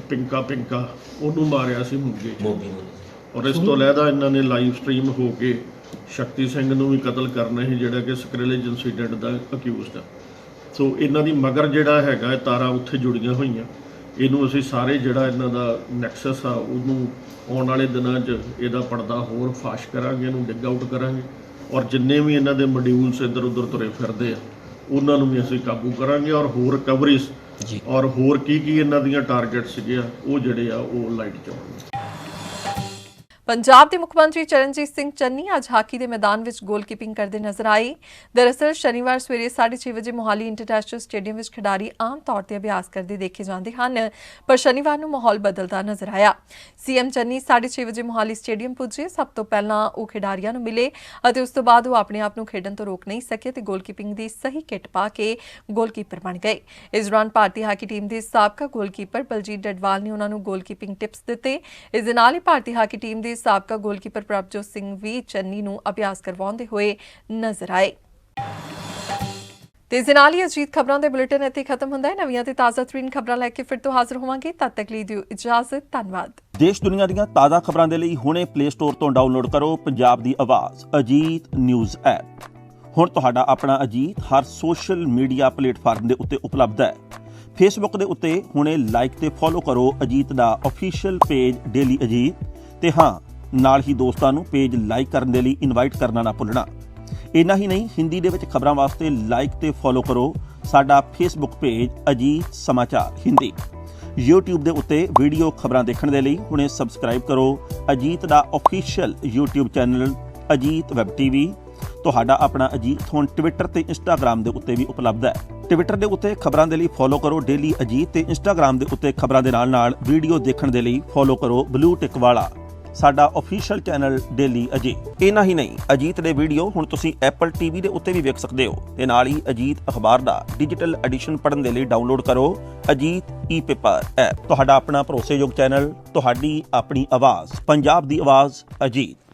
ਪਿੰਕਾ ਉਹਨੂੰ ਮਾਰਿਆ ਸੀ ਮੁੱਗੇ 'ਚ। ਔਰ ਇਸ ਤੋਂ ਇਲਾਵਾ ਇਹਨਾਂ ਨੇ ਲਾਈਵ ਸਟ੍ਰੀਮ ਹੋ ਕੇ ਸ਼ਕਤੀ ਸਿੰਘ ਨੂੰ ਵੀ ਕਤਲ ਕਰਨਾ ਸੀ ਜਿਹੜਾ ਕਿ ਸਕ੍ਰਿਲੇਜ ਇੰਸੀਡੈਂਟ ਦਾ ਅਕਿਊਜ਼ਡ ਆ। ਸੋ ਇਹਨਾਂ ਦੀ ਮਗਰ ਜਿਹੜਾ ਹੈਗਾ ਤਾਰਾਂ ਉੱਥੇ ਜੁੜੀਆਂ ਹੋਈਆਂ। ਇਹਨੂੰ ਅਸੀਂ ਸਾਰੇ ਜਿਹੜਾ ਇਹਨਾਂ ਦਾ ਨੈਕਸਸ ਆ ਉਹਨੂੰ ਆਉਣ ਵਾਲੇ ਦਿਨਾਂ 'ਚ ਇਹਦਾ ਪਰਦਾ ਹੋਰ ਫਾਸ਼ ਕਰਾਂਗੇ, ਇਹਨੂੰ ਡਿੱਗ ਆਊਟ ਕਰਾਂਗੇ ਔਰ ਜਿੰਨੇ ਵੀ ਇਹਨਾਂ ਦੇ ਮੋਡਿਊਲਸ ਇੱਧਰ ਉੱਧਰ ਤੁਰੇ ਫਿਰਦੇ ਆ ਉਹਨਾਂ ਨੂੰ ਵੀ ਅਸੀਂ ਕਾਬੂ ਕਰਾਂਗੇ ਔਰ ਹੋਰ ਕਵਰੇਜ ਔਰ ਹੋਰ ਕੀ ਇਹਨਾਂ ਦੀਆਂ ਟਾਰਗੇਟ ਸੀਗੇ ਆ ਉਹ ਜਿਹੜੇ ਆ ਉਹ ਲਾਈਟ 'ਚ ਆਉਣਗੇ। ਪੰਜਾਬ ਦੇ ਮੁੱਖ ਮੰਤਰੀ ਚਰਨਜੀਤ ਸਿੰਘ ਚੰਨੀ ਅੱਜ ਹਾਕੀ ਦੇ ਮੈਦਾਨ ਵਿੱਚ ਗੋਲਕੀਪਿੰਗ ਕਰਦੇ ਨਜ਼ਰ ਆਏ। ਦਰਅਸਲ ਸ਼ਨੀਵਾਰ ਸਵੇਰੇ 6:30 ਵਜੇ ਮੋਹਾਲੀ ਇੰਟਰਨੈਸ਼ਨਲ ਸਟੇਡੀਅਮ ਵਿੱਚ ਖਿਡਾਰੀ ਆਮ ਤੌਰ ਤੇ ਅਭਿਆਸ ਕਰਦੇ ਦੇਖੇ ਜਾਂਦੇ ਹਨ, ਪਰ ਸ਼ਨੀਵਾਰ ਨੂੰ ਮਾਹੌਲ ਬਦਲਦਾ ਨਜ਼ਰ ਆਇਆ। ਸੀਐਮ ਚੰਨੀ 6:30 ਵਜੇ ਮੋਹਾਲੀ ਸਟੇਡੀਅਮ ਪੁੱਜੇ। ਸਭ ਤੋਂ ਪਹਿਲਾਂ ਉਹ ਖਿਡਾਰੀਆਂ ਨੂੰ ਮਿਲੇ ਅਤੇ ਉਸ ਤੋਂ ਬਾਅਦ ਉਹ ਆਪਣੇ ਆਪ ਨੂੰ ਖੇਡਣ ਤੋਂ ਰੋਕ ਨਹੀਂ ਸਕੇ ਤੇ ਗੋਲਕੀਪਿੰਗ ਦੀ ਸਹੀ ਕਿੱਟ ਪਾ ਕੇ ਗੋਲਕੀਪਰ ਬਣ ਗਏ। ਇਸ ਦੌਰਾਨ ਭਾਰਤੀ ਹਾਕੀ ਟੀਮ ਦੇ ਸਾਬਕਾ ਗੋਲਕੀਪਰ ਬਲਜੀਤ ਡਡਵਾਲ ਨੇ ਉਹਨਾਂ ਨੂੰ ਗੋਲਕੀਪਿੰਗ ਟਿਪਸ ਦਿੱਤੇ। ਇਸ ਦੇ ਨਾਲ ਹੀ ਭਾਰਤੀ ਹਾਕੀ ਟੀਮ ਦੇ ਸਾਬਕਾ ਗੋਲਕੀਪਰ ਪ੍ਰਭਜੋਤ ਸਿੰਘ ਵੀ ਚੰਨੀ ਨੂੰ ਅਭਿਆਸ ਕਰਵਾਉਂਦੇ ਹੋਏ ਨਜ਼ਰ ਆਏ। ਤੇ ਇਸ ਨਾਲ ਹੀ ਅਜੀਤ ਖਬਰਾਂ ਦੇ ਬੁਲੇਟਿਨ ਇੱਥੇ ਖਤਮ ਹੁੰਦਾ ਹੈ। ਨਵੀਆਂ ਤੇ ਤਾਜ਼ਾ ਤਰੀਨ ਖਬਰਾਂ ਲੈ ਕੇ ਫਿਰ ਤੋਂ ਹਾਜ਼ਰ ਹੋਵਾਂਗੇ। ਤਦ ਤੱਕ ਲਈ ਦਿਓ ਇਜਾਜ਼ਤ। ਧੰਨਵਾਦ। ਦੇਸ਼ ਦੁਨੀਆ ਦੀਆਂ ਤਾਜ਼ਾ ਖਬਰਾਂ ਦੇ ਲਈ ਹੁਣੇ ਪਲੇ ਸਟੋਰ ਤੋਂ ਡਾਊਨਲੋਡ ਕਰੋ ਪੰਜਾਬ ਦੀ ਆਵਾਜ਼ ਅਜੀਤ ਨਿਊਜ਼ ਐਪ। ਹੁਣ ਤੁਹਾਡਾ ਆਪਣਾ ਅਜੀਤ ਹਰ ਸੋਸ਼ਲ ਮੀਡੀਆ ਪਲੇਟਫਾਰਮ ਦੇ ਉੱਤੇ ਉਪਲਬਧ ਹੈ। ਫੇਸਬੁੱਕ ਦੇ ਉੱਤੇ ਹੁਣੇ ਲਾਈਕ ਤੇ ਫੋਲੋ ਕਰੋ ਅਜੀਤ ਦਾ ਅਫੀਸ਼ੀਅਲ ਪੇਜ ਡੇਲੀ ਅਜੀਤ ਤੇ ਹਾਂ ਨਾਲ ਹੀ ਦੋਸਤਾਂ ਨੂੰ ਪੇਜ ਲਾਈਕ ਕਰਨ ਦੇ ਲਈ ਇਨਵਾਈਟ ਕਰਨਾ ਨਾ ਭੁੱਲਣਾ। ਇੰਨਾ ਹੀ ਨਹੀਂ, ਹਿੰਦੀ ਦੇ ਵਿੱਚ ਖਬਰਾਂ ਵਾਸਤੇ ਲਾਈਕ ਤੇ ਫੋਲੋ ਕਰੋ ਸਾਡਾ ਫੇਸਬੁੱਕ ਪੇਜ ਅਜੀਤ ਸਮਾਚਾਰ ਹਿੰਦੀ। YouTube ਦੇ ਉੱਤੇ ਵੀਡੀਓ ਖਬਰਾਂ ਦੇਖਣ ਦੇ ਲਈ ਹੁਣੇ ਸਬਸਕ੍ਰਾਈਬ ਕਰੋ ਅਜੀਤ ਦਾ official YouTube channel Ajit web TV। ਤੁਹਾਡਾ ਆਪਣਾ ਅਜੀਤ ਹੁਣ ਟਵਿੱਟਰ ਤੇ ਇੰਸਟਾਗ੍ਰਾਮ ਦੇ ਉੱਤੇ ਵੀ ਉਪਲਬਧ ਹੈ। ਟਵਿੱਟਰ ਦੇ ਉੱਤੇ ਖਬਰਾਂ ਦੇ ਲਈ ਫੋਲੋ ਕਰੋ ਡੇਲੀ ਅਜੀਤ ਤੇ ਇੰਸਟਾਗ੍ਰਾਮ ਦੇ ਉੱਤੇ ਖਬਰਾਂ ਦੇ ਨਾਲ ਵੀਡੀਓ ਦੇਖਣ ਦੇ ਲਈ ਫੋਲੋ ਕਰੋ ਬਲੂ ਟਿਕ ਵਾਲਾ ਸਾਡਾ ਅਫੀਸ਼ੀਅਲ ਚੈਨਲ ਡੇਲੀ ਅਜੀਤ। ਇੰਨਾ ਹੀ ਨਹੀਂ, ਅਜੀਤ ਦੇ ਵੀਡੀਓ ਹੁਣ ਤੁਸੀਂ ਐਪਲ ਟੀਵੀ ਦੇ ਉੱਤੇ ਵੀ ਵੇਖ ਸਕਦੇ ਹੋ ਤੇ ਨਾਲ ਹੀ ਅਜੀਤ ਅਖਬਾਰ ਦਾ ਡਿਜੀਟਲ ਐਡੀਸ਼ਨ ਪੜ੍ਹਨ ਦੇ ਲਈ ਡਾਊਨਲੋਡ ਕਰੋ ਅਜੀਤ ਈ-ਪੇਪਰ ਐਪ। ਤੁਹਾਡਾ ਆਪਣਾ ਭਰੋਸੇਯੋਗ ਚੈਨਲ, ਤੁਹਾਡੀ ਆਪਣੀ ਆਵਾਜ਼, ਪੰਜਾਬ ਦੀ ਆਵਾਜ਼ ਅਜੀਤ।